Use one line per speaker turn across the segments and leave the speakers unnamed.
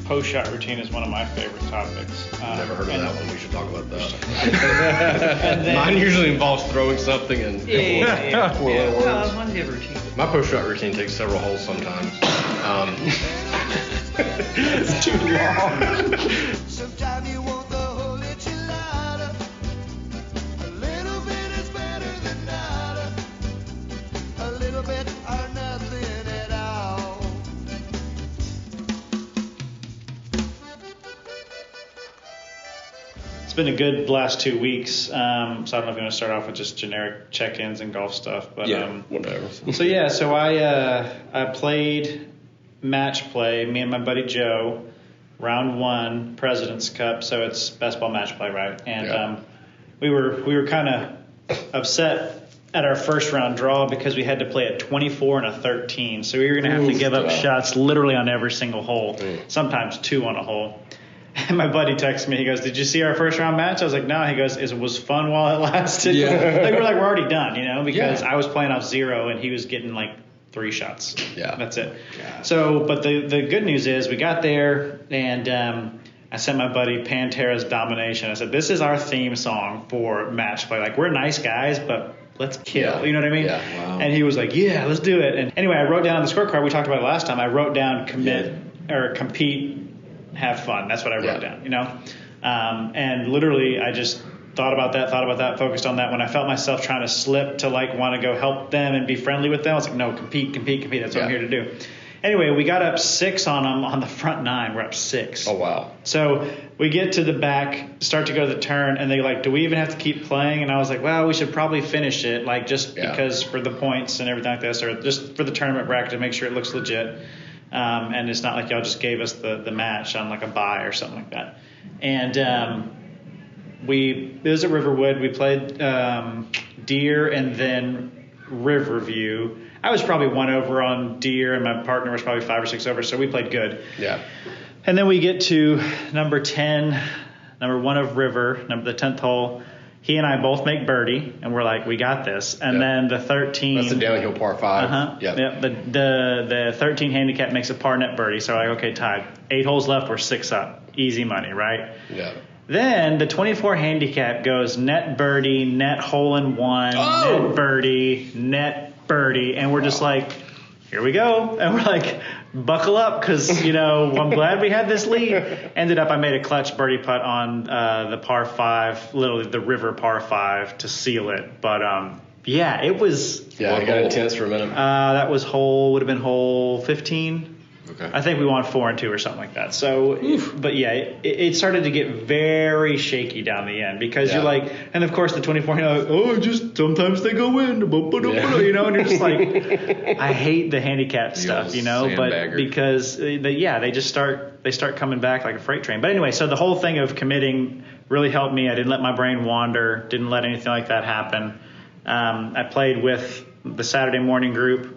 post-shot routine is one of my favorite topics.
Never heard of that one. We should talk about that.
And then,
Mine usually involves throwing something and
yeah.
four little words.
Well, one day routine.
My post-shot routine takes several holes sometimes.
It's too long.
Sometimes you want the whole enchilada. A little bit is better than nada. A little bit or nothing at all.
It's been a good last 2 weeks. So I don't know if you want to start off with just generic check-ins and golf stuff. But,
whatever.
So I played match play, me and my buddy Joe, round 1, President's Cup. So it's basketball match play, right? And we were kind of upset at our first round draw because we had to play a 24 and a 13. So we were going to have to give up shots literally on every single hole, sometimes 2 on a hole. And my buddy texted me. He goes, "Did you see our first round match?" I was like, "No." He goes, "It was fun while it lasted."
Yeah.
we're already done, because I was playing off 0 and he was getting like 3 shots.
Yeah.
That's it. Yeah. So, but the good news is we got there and I sent my buddy Pantera's Domination. I said, "This is our theme song for match play. Like, we're nice guys, but let's kill."
Yeah.
You know what I mean?
Yeah. Wow.
And he was like, "Yeah, let's do it." And anyway, I wrote down on the scorecard. We talked about it last time. I wrote down compete, have fun. That's what I wrote down, and literally I just thought about that, focused on that. When I felt myself trying to slip to like want to go help them and be friendly with them, I was like, no, compete. That's what I'm here to do. Anyway, we got up 6 on them on the front 9. We're up 6.
Oh, wow.
So we get to the back, start to go to the turn, and they're like, do we even have to keep playing? And I was like, well, we should probably finish it, like just because for the points and everything like this, or just for the tournament bracket to make sure it looks legit. And it's not like y'all just gave us the match on like a bye or something like that. And it was at Riverwood. We played Deer and then Riverview. I was probably 1 over on Deer, and my partner was probably 5 or 6 over, so we played good.
Yeah.
And then we get to number 10, number 1 of River, the 10th hole. He and I both make birdie, and we're like, we got this. And then the 13.
That's the downhill par 5.
Yep. The 13 handicap makes a par net birdie. So we're like, okay, tied. 8 holes left. We're 6 up. Easy money, right?
Yeah.
Then the 24 handicap goes net birdie, net hole in 1, net birdie. And we're just like, here we go. And we're like, buckle up, because, I'm glad we had this lead. Ended up, I made a clutch birdie putt on the par 5, literally the river par 5 to seal it. But, it was.
Yeah, it got intense for a minute.
That would have been hole 15.
Okay.
I think we won 4 and 2 or something like that. So, but it started to get very shaky down the end because you're like, and of course the 24, you're like, just sometimes they go in, and you're just like, I hate the handicap stuff, but because they just start coming back like a freight train. But anyway, so the whole thing of committing really helped me. I didn't let my brain wander, didn't let anything like that happen. I played with the Saturday morning group.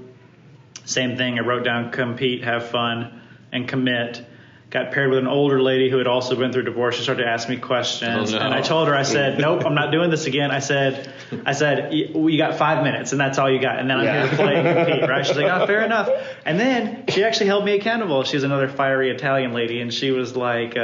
Same thing. I wrote down compete, have fun, and commit. Got paired with an older lady who had also been through divorce. She started to ask me questions. And I told her, I said, nope, I'm not doing this again. I said, you got 5 minutes, and that's all you got. And then I'm here to play and compete, right? She's like, fair enough. And then she actually held me accountable. She's another fiery Italian lady, and she was like,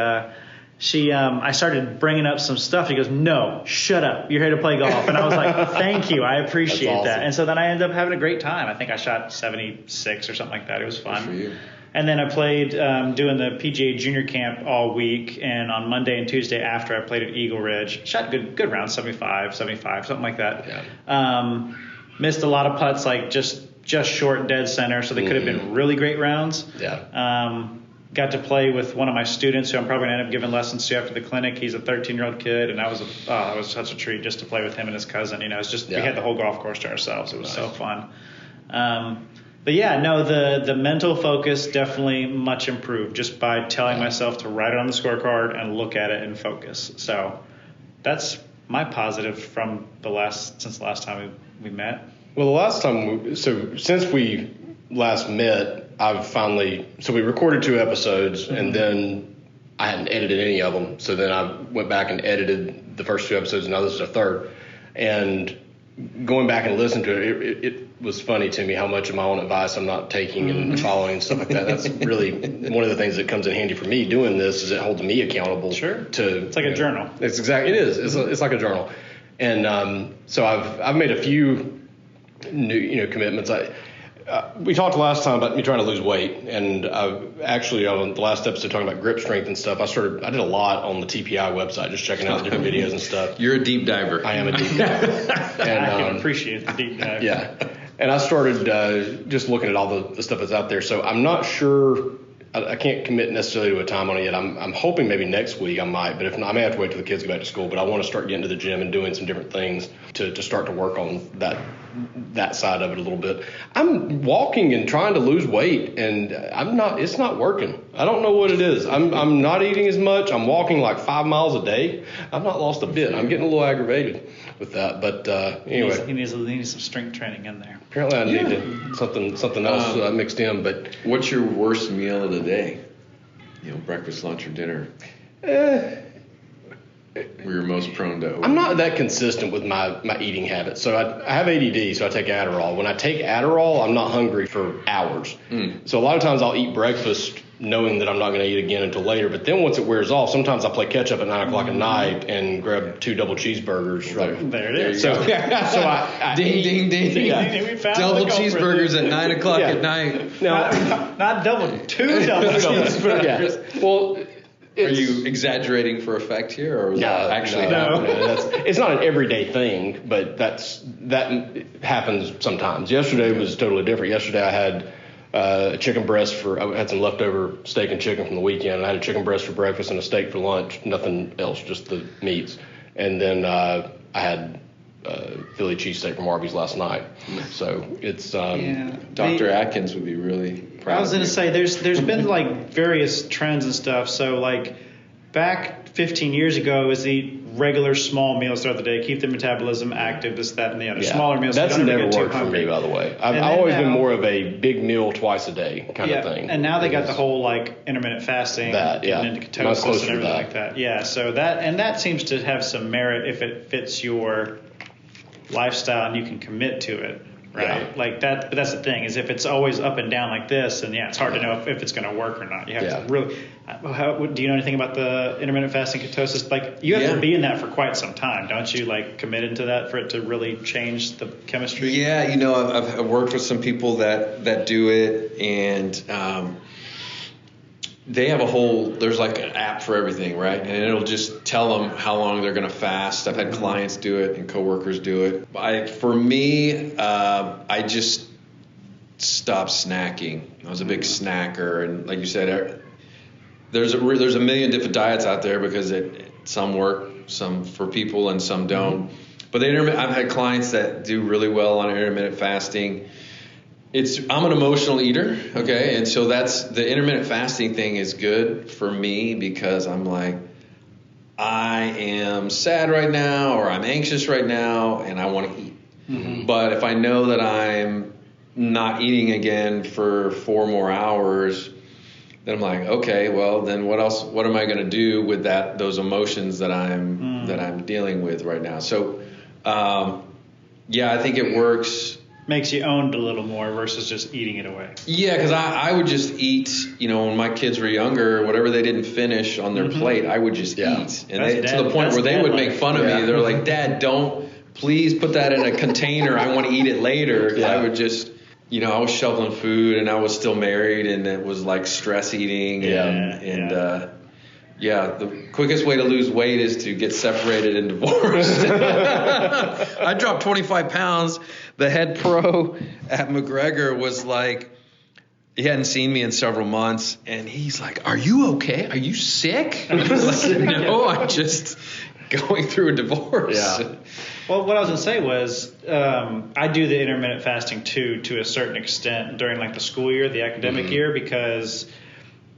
I started bringing up some stuff. She goes, no, shut up. You're here to play golf. And I was like, thank you. I appreciate that. And so then I ended up having a great time. I think I shot 76 or something like that. It was fun.
Good for you.
And then I played doing the PGA Junior Camp all week. And on Monday and Tuesday after, I played at Eagle Ridge. Shot good rounds, 75, something like that.
Yeah.
Missed a lot of putts, like just short dead center. So they could have been really great rounds.
Yeah.
Got to play with one of my students who I'm probably going to end up giving lessons to after the clinic. He's a 13-year-old kid, and that was such a treat just to play with him and his cousin. It's just we had the whole golf course to ourselves. It was so fun. But the mental focus definitely much improved just by telling myself to write it on the scorecard and look at it and focus. So that's my positive from since the last time we met.
Well, the last time since we last met, we recorded 2 episodes, and then I hadn't edited any of them. So then I went back and edited the first 2 episodes, and now this is the third. And going back and listening to it, was funny to me how much of my own advice I'm not taking and following and stuff like that. That's really one of the things that comes in handy for me doing this is it holds me accountable.
Sure.
It's
like a journal.
It is. It's like a journal. And so I've made a few new commitments. We talked last time about me trying to lose weight, and actually on the last episode talking about grip strength and stuff, I did a lot on the TPI website, just checking out different videos and stuff.
You're a deep diver.
I am a deep diver. And,
I can appreciate the deep dive.
Yeah. And I started just looking at all the stuff that's out there. So I'm not sure. I can't commit necessarily to a time on it yet. I'm hoping maybe next week I might, but if not, I may have to wait till the kids go back to school. But I want to start getting to the gym and doing some different things to start to work on that side of it a little bit. I'm walking and trying to lose weight, and it's not working. I don't know what it is. I'm not eating as much. I'm walking like 5 miles a day. I've not lost a bit. I'm getting a little aggravated with that. But anyway.
He needs some strength training in there.
Apparently I need something else mixed in. But
what's your worst meal of the day? Breakfast, lunch, or dinner? Where you're most prone to.
I'm not that consistent with my eating habits. So I have ADD, so I take Adderall. When I take Adderall, I'm not hungry for hours. So a lot of times I'll eat breakfast knowing that I'm not going to eat again until later. But then once it wears off, sometimes I play catch up at 9 o'clock at night and grab 2 double cheesburgers.
There it is.
So I
ding.
We found
double cheeseburgers at 9 o'clock at night.
Not double, 2 double cheeseburgers.
Yeah. Well,
are you exaggerating for effect here, or is that actually
no. It's not an everyday thing, but that happens sometimes. Yesterday was totally different. Yesterday I had a chicken breast I had some leftover steak and chicken from the weekend, and I had a chicken breast for breakfast and a steak for lunch, nothing else, just the meats. And then I had Philly cheesesteak from Arby's last night. So it's
Dr. Atkins would be really proud.
I was going to say there's been like various trends and stuff. So like back 15 years ago, it was the regular small meals throughout the day, keep the metabolism active, this, that, and the other. Smaller meals.
That's
so
never
get
worked for me, by the way. I've always been more of a big meal twice a day kind of thing.
And now they got the whole like intermittent fasting, getting into ketosis and everything like that. Yeah, so that seems to have some merit if it fits your lifestyle and you can commit to it. Right, like that. But that's the thing is if it's always up and down like this, and it's hard to know if it's going to work or not. You have to really. Do you know anything about the intermittent fasting ketosis? Like you have to be in that for quite some time, don't you? Like committed to that for it to really change the chemistry.
Yeah, I've worked with some people that do it, and they have there's like an app for everything, right? And it'll just tell them how long they're going to fast. I've had clients do it and coworkers do it. For me, I just stopped snacking. I was a big snacker, and like you said, there's a million different diets out there because some work, some for people, and some don't. But I've had clients that do really well on intermittent fasting. I'm an emotional eater, okay, and so that's the intermittent fasting thing is good for me because I'm like, I am sad right now or I'm anxious right now and I want to eat. But if I know that I'm not eating again for 4 more hours, then I'm like, okay, well then what else? What am I going to do with those emotions that I'm dealing with right now? So, I think it works.
Makes you owned a little more versus just eating it away. Yeah,
because I would just eat, when my kids were younger, whatever they didn't finish on their plate, I would just eat. And to the point where they would make fun of me. They're like, Dad, don't please put that in a container. I want to eat it later. Because I would just, I was shoveling food and I was still married and it was like stress eating. The quickest way to lose weight is to get separated and divorced. I dropped 25 pounds. The head pro at McGregor was like, he hadn't seen me in several months, and he's like, "Are you okay? Are you sick?" And I was like, "No, I'm just going through a divorce."
Yeah. Well, what I was going to say was I do the intermittent fasting too, to a certain extent during like the school year, the academic year, because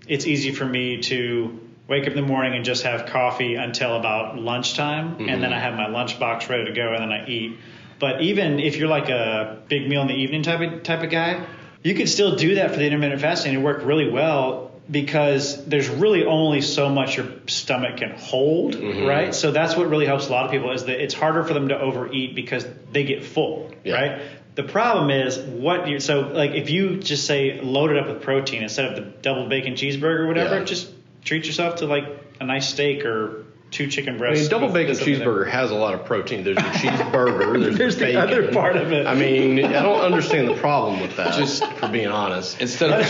it's easy for me to wake up in the morning and just have coffee until about lunchtime, and then I have my lunch box ready to go, and then I eat. But even if you're like a big meal in the evening type of guy, you can still do that for the intermittent fasting and work really well because there's really only so much your stomach can hold, right? So that's what really helps a lot of people is that it's harder for them to overeat because they get full, right? The problem is if you just say load it up with protein instead of the double bacon cheeseburger or whatever, just treat yourself to like a nice steak or 2 chicken breasts.
Double bacon cheeseburger has a lot of protein. There's the cheeseburger. There's the bacon.
Other part of it.
I don't understand the problem with that. Just for being honest,
instead of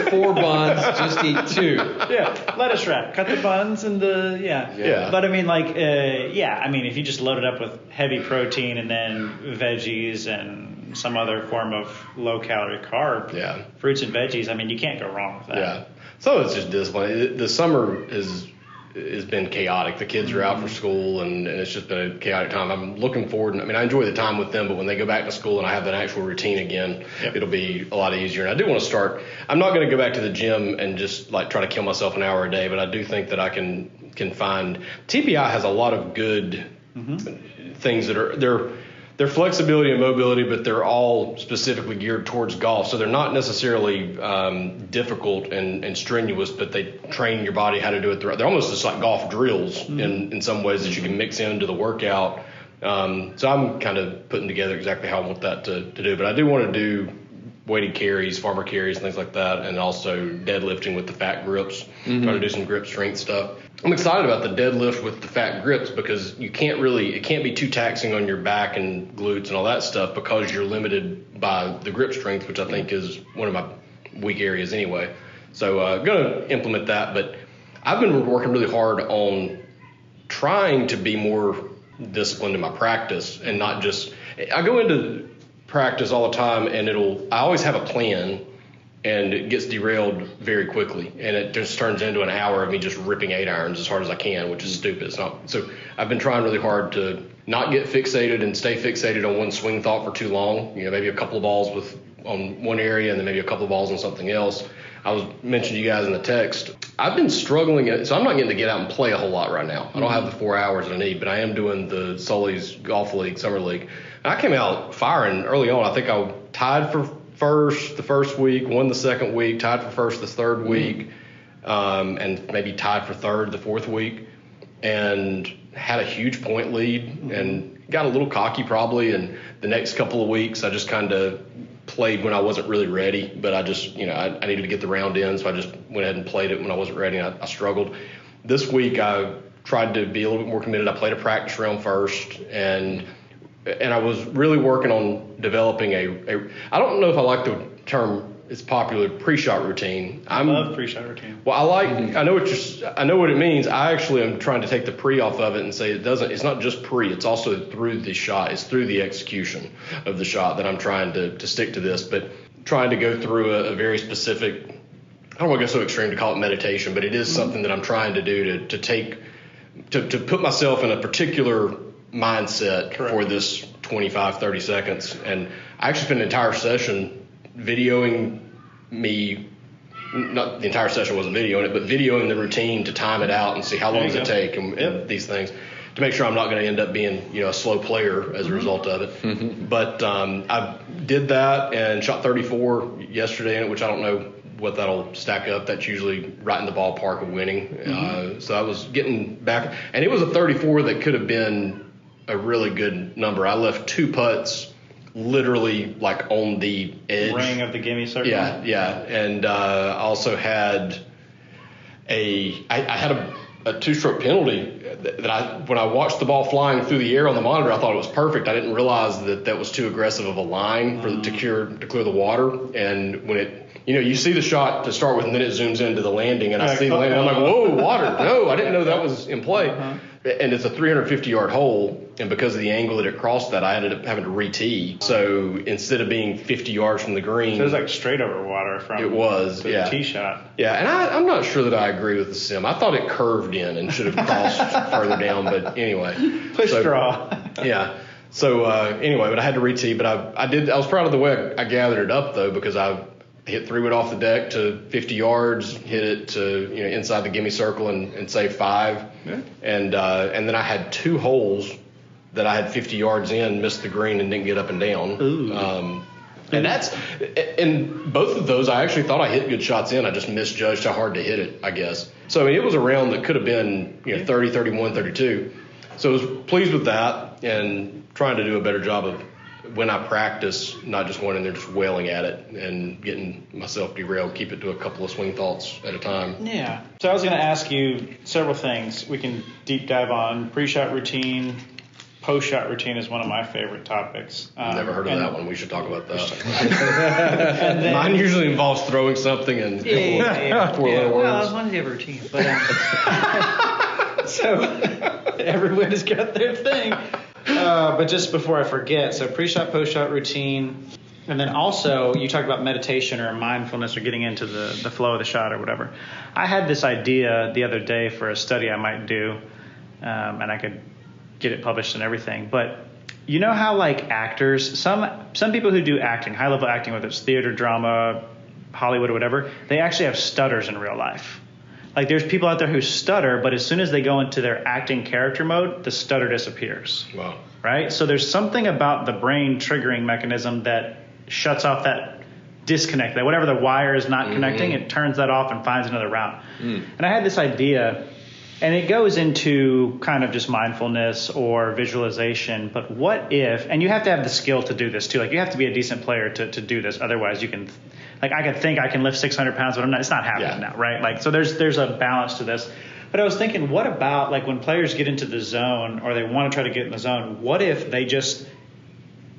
4 buns, just eat 2.
Yeah, lettuce wrap. Cut the buns and But if you just load it up with heavy protein and then veggies and some other form of low calorie carb, fruits and veggies, you can't go wrong with that.
Yeah. So it's just discipline. The summer has been chaotic. The kids are out for school, and it's just been a chaotic time. I'm looking forward. I enjoy the time with them, but when they go back to school and I have that actual routine again, it'll be a lot easier. And I do want to start. I'm not going to go back to the gym and just like try to kill myself an hour a day, but I do think that I can find. TPI has a lot of good things that are they're flexibility and mobility, but they're all specifically geared towards golf. So they're not necessarily difficult and strenuous, but they train your body how to do it. They're almost just like golf drills in some ways that you can mix into the workout. So I'm kind of putting together exactly how I want that to do. But I do want to do weighted carries, farmer carries, things like that, and also deadlifting with the fat grips. Trying to do some grip strength stuff. I'm excited about the deadlift with the fat grips because it can't be too taxing on your back and glutes and all that stuff because you're limited by the grip strength, which I think is one of my weak areas anyway. So I'm going to implement that, but I've been working really hard on trying to be more disciplined in my practice and not just – I go into practice all the time and I always have a plan and it gets derailed very quickly, and it just turns into an hour of me just ripping 8 irons as hard as I can, which is stupid. It's not. So I've been trying really hard to not get fixated and stay fixated on one swing thought for too long. Maybe a couple of balls on one area and then maybe a couple of balls on something else. I was mentioning to you guys in the text, I've been struggling, so I'm not getting to get out and play a whole lot right now. I don't have the 4 hours that I need, but I am doing the Sully's Golf League, Summer League. And I came out firing early on. I think I tied for first the first week, won the second week, tied for first the third week, and maybe tied for third the fourth week, and had a huge point lead and got a little cocky probably. And the next couple of weeks I just kind of played when I wasn't really ready, but I just, I needed to get the round in, so I just went ahead and played it when I wasn't ready, and I struggled. This week I tried to be a little bit more committed. I played a practice round first, and I was really working on developing I don't know if I like the term, it's popular, pre-shot routine.
I love pre-shot routine.
Well, I know what it means. I actually am trying to take the pre off of it and say it's not just pre, it's also through the shot. It's through the execution of the shot that I'm trying to stick to this, but trying to go through a very specific, I don't want to go so extreme to call it meditation, but it is something that I'm trying to do to put myself in a particular mindset for this 25-30 seconds. And I actually spent an entire session videoing me, not the entire session wasn't videoing it, but videoing the routine to time it out and see how long does it take and these things to make sure I'm not going to end up being a slow player as a result of it. But I did that and shot 34 yesterday in it, which I don't know what that'll stack up. That's usually right in the ballpark of winning. So I was getting back, and it was a 34 that could have been a really good number. I left 2 putts literally like on the edge.
Ring of the gimme circle.
Yeah. And I also had I had a 2-stroke penalty that when I watched the ball flying through the air on the monitor, I thought it was perfect. I didn't realize that was too aggressive of a line to clear the water. And when it, you see the shot to start with, and then it zooms into the landing, and I see the landing. I'm like, whoa, water! No, I didn't know that was in play. And it's a 350-yard hole, and because of the angle that it crossed that, I ended up having to re-tee. So instead of being 50 yards from the green,
so it was like straight over water from
the
tee shot.
Yeah, and I'm not sure that I agree with the sim. I thought it curved in and should have crossed further down, but anyway.
Push draw.
Yeah. So anyway, but I had to re-tee, but I was proud of the way I gathered it up though, because I hit 3-wood off the deck to 50 yards, hit it to inside the gimme circle and save 5. Yeah. And then I had 2 holes that I had 50 yards in, missed the green and didn't get up and down.
Ooh.
And both of those I actually thought I hit good shots in. I just misjudged how hard to hit it, I guess. So it was a round that could have been 30, 31, 32. So I was pleased with that and trying to do a better job of when I practice, not just going in there just wailing at it and getting myself derailed, keep it to a couple of swing thoughts at a time.
Yeah. So I was going to ask you several things we can deep dive on. Pre-shot routine, post-shot routine is one of my favorite topics.
Never heard of that one. We should talk about that.
And then,
Mine usually involves throwing something and four-letter
Well,
words.
as long as you have a routine. But, so everybody's got their thing. But just before I forget, so pre-shot, post-shot routine, and then also you talk about meditation or mindfulness or getting into the flow of the shot or whatever. I had this idea the other day for a study I might do, and I could get it published and everything. But you know how like actors, some people who do acting, high-level acting, whether it's theater, drama, Hollywood or whatever, they actually have stutters in real life. Like there's people out there who stutter, but as soon as they go into their acting character mode, the stutter disappears.
Wow.
Right? So there's something about the brain triggering mechanism that shuts off that disconnect, that whatever the wire is not connecting, it turns that off and finds another route. And I had this idea, and it goes into kind of just mindfulness or visualization, but what if, and you have to have the skill to do this too, like you have to be a decent player to do this, otherwise you can, like I could think I can lift 600 pounds, but it's not happening now, right? Like, so there's a balance to this. But I was thinking, what about like when players get into the zone or they want to try to get in the zone, what if they just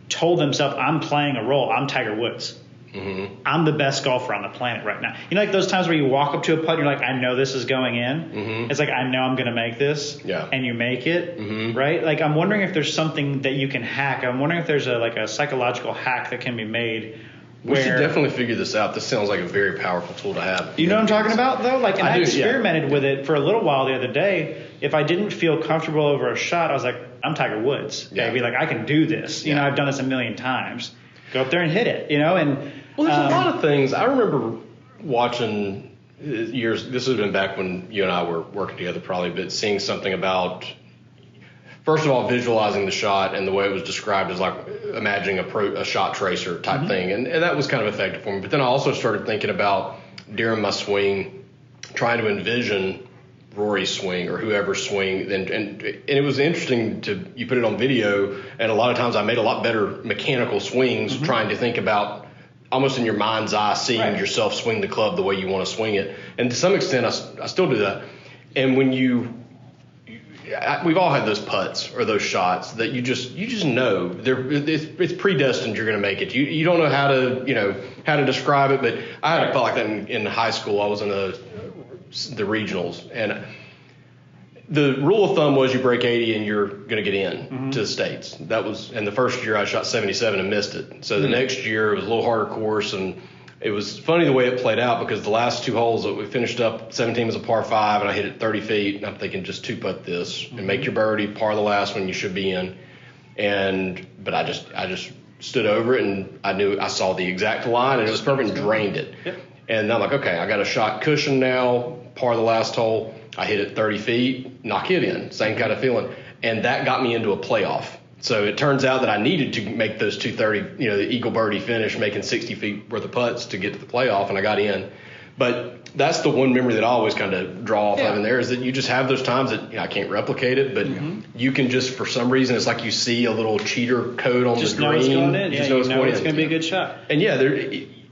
told themselves, I'm playing a role, I'm Tiger Woods. I'm the best golfer on the planet right now. You know, like those times where you walk up to a putt and you're like, I know this is going in. It's like, I know I'm going to make this.
Yeah.
And you make it, right? Like I'm wondering if there's something that you can hack. I'm wondering if there's a psychological hack that can be made.
We should definitely figure this out. This sounds like a very powerful tool to have.
You know what I'm talking about, though? Like, and I
do,
experimented with it for a little while the other day. If I didn't feel comfortable over a shot, I was like, I'm Tiger Woods, baby. Like, I can do this. You know, I've done this a million times. Go up there and hit it, you know? And
well, there's a lot of things. I remember watching years, this has been back when you and I were working together probably, but seeing something about, first of all, visualizing the shot and the way it was described as like imagining a shot tracer type thing. And that was kind of effective for me. But then I also started thinking about during my swing, trying to envision Rory's swing or whoever's swing. And it was interesting you put it on video. And a lot of times I made a lot better mechanical swings trying to think about almost in your mind's eye, seeing yourself swing the club the way you want to swing it. And to some extent, I still do that. And when we've all had those putts or those shots that you just know it's predestined you're going to make it. You don't know how to describe it, but I had a putt like that in high school. I was in the regionals, and the rule of thumb was you break 80 and you're going to get in to the States. That was, and the first year I shot 77 and missed it. So the next year it was a little harder course, and it was funny the way it played out because the last two holes that we finished up, 17 was a par 5, and I hit it 30 feet, and I'm thinking just two-putt this and make your birdie, par the last one you should be in. But I just stood over it, and I saw the exact line, and it was perfect and drained it. Yep. And I'm like, okay, I got a shot cushion now, par the last hole. I hit it 30 feet, knock it in, same kind of feeling. And that got me into a playoff. So it turns out that I needed to make those 230, the eagle birdie finish, making 60 feet worth of putts to get to the playoff, and I got in. But that's the one memory that I always kind of draw off of in there is that you just have those times that I can't replicate it, but you can just, for some reason, it's like you see a little cheater code on the green.
Just know it's going in.
Just know it's
going to be a good shot.
And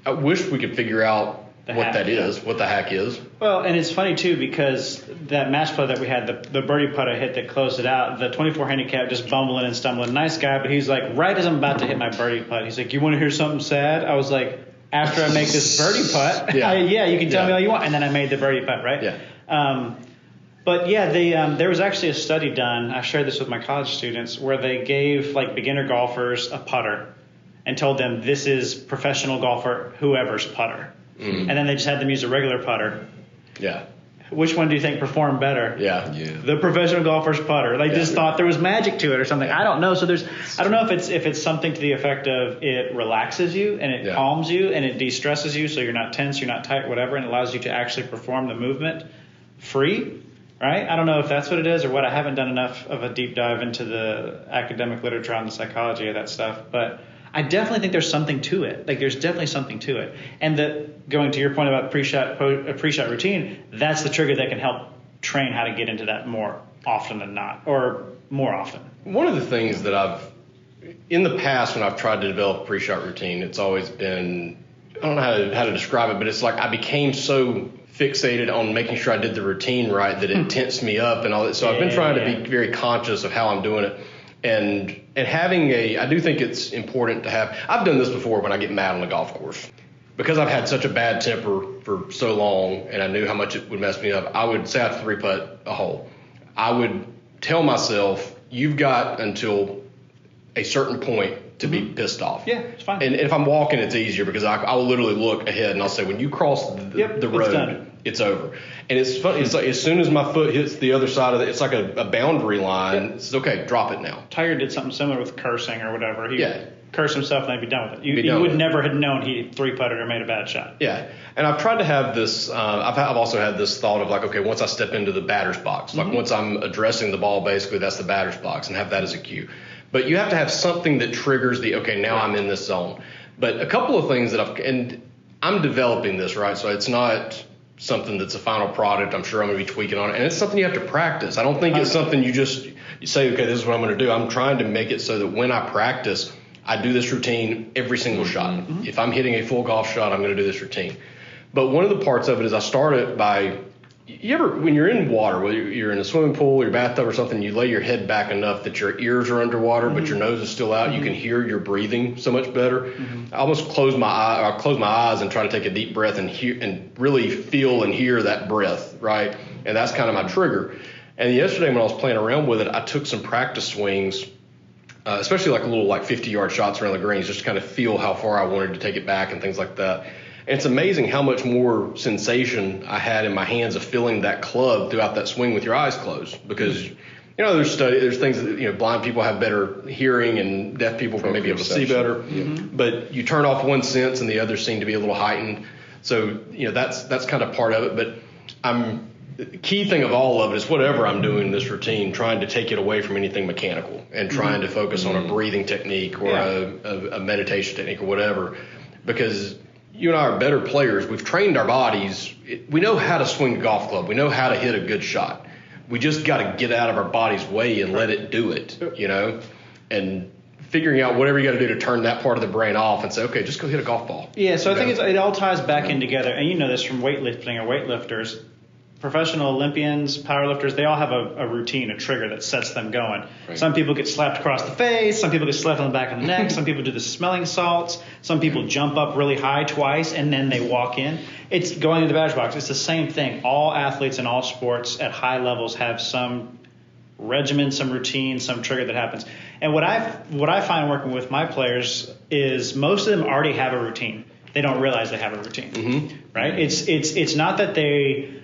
I wish we could figure out what the hack is.
Well, and it's funny too because that match play that we had, the birdie putt I hit that closed it out, the 24 handicap, just bumbling and stumbling. Nice guy, but he's like, right as I'm about to hit my birdie putt, he's like, you want to hear something sad? I was like, after I make this birdie putt, you can tell me all you want. And then I made the birdie putt, right?
Yeah.
But there was actually a study done. I shared this with my college students where they gave like beginner golfers a putter and told them this is professional golfer whoever's putter. And then they just had them use a regular putter.
Yeah.
Which one do you think performed better?
Yeah.
The professional golfer's putter. They just thought there was magic to it or something. I don't know. So I don't know if it's something to the effect of it relaxes you and it calms you and it de-stresses you so you're not tense, you're not tight, whatever, and allows you to actually perform the movement free. Right? I don't know if that's what it is or what. I haven't done enough of a deep dive into the academic literature on the psychology of that stuff, but I definitely think there's something to it. Like there's definitely something to it. And going to your point about pre-shot routine, that's the trigger that can help train how to get into that more often than not, or more often.
One of the things that I've in the past when I've tried to develop a pre-shot routine, it's always been, I don't know how to describe it, but it's like I became so fixated on making sure I did the routine right that it tensed me up and all that. So I've been trying to be very conscious of how I'm doing it. And having I do think it's important to have, I've done this before when I get mad on the golf course. Because I've had such a bad temper for so long and I knew how much it would mess me up, I would say I have to 3-putt a hole. I would tell myself, you've got until a certain point to be pissed off.
Yeah, it's fine.
And if I'm walking, it's easier because I will literally look ahead and I'll say, when you cross the road, it's over. And it's funny. It's like as soon as my foot hits the other side of it, it's like a boundary line. Yep. It's okay, drop it now.
Tiger did something similar with cursing or whatever. He curse himself and they'd be done with it. You would never have known he 3-putted or made a bad shot.
Yeah, and I've tried to have this. I've also had this thought of like, okay, once I step into the batter's box, like once I'm addressing the ball, basically that's the batter's box, and have that as a cue. But you have to have something that triggers now I'm in this zone. But a couple of things that I'm developing this, right? So it's not something that's a final product. I'm sure I'm going to be tweaking on it, and it's something you have to practice. I don't think it's something you say, okay, this is what I'm going to do. I'm trying to make it so that when I practice, I do this routine every single shot. If I'm hitting a full golf shot, I'm going to do this routine. But one of the parts of it is I start it by, when you're in water, whether you're in a swimming pool or your bathtub or something, you lay your head back enough that your ears are underwater, but your nose is still out. You can hear your breathing so much better. I almost close my eyes and try to take a deep breath and really feel and hear that breath, right? And that's kind of my trigger. And yesterday when I was playing around with it, I took some practice swings, especially like a little 50-yard shots around the greens, just to kind of feel how far I wanted to take it back and things like that. And it's amazing how much more sensation I had in my hands of feeling that club throughout that swing with your eyes closed. Because, there's things that, blind people have better hearing and deaf people can maybe be able to see better. But you turn off one sense and the others seem to be a little heightened. So, that's kind of part of it. But the key thing of all of it is whatever I'm doing in this routine, trying to take it away from anything mechanical and trying to focus on a breathing technique or a meditation technique or whatever. Because you and I are better players. We've trained our bodies. We know how to swing a golf club. We know how to hit a good shot. We just got to get out of our body's way and let it do it, and figuring out whatever you got to do to turn that part of the brain off and say, okay, just go hit a golf ball.
Yeah, so I think it all ties back in together. And you know this from weightlifting or weightlifters. Professional Olympians, powerlifters, they all have a routine, a trigger that sets them going. Right. Some people get slapped across the face. Some people get slapped on the back of the neck. Some people do the smelling salts. Some people jump up really high twice and then they walk in. It's going to the batter's box. It's the same thing. All athletes in all sports at high levels have some regimen, some routine, some trigger that happens. And what I find working with my players is most of them already have a routine. They don't realize they have a routine, right? It's not that they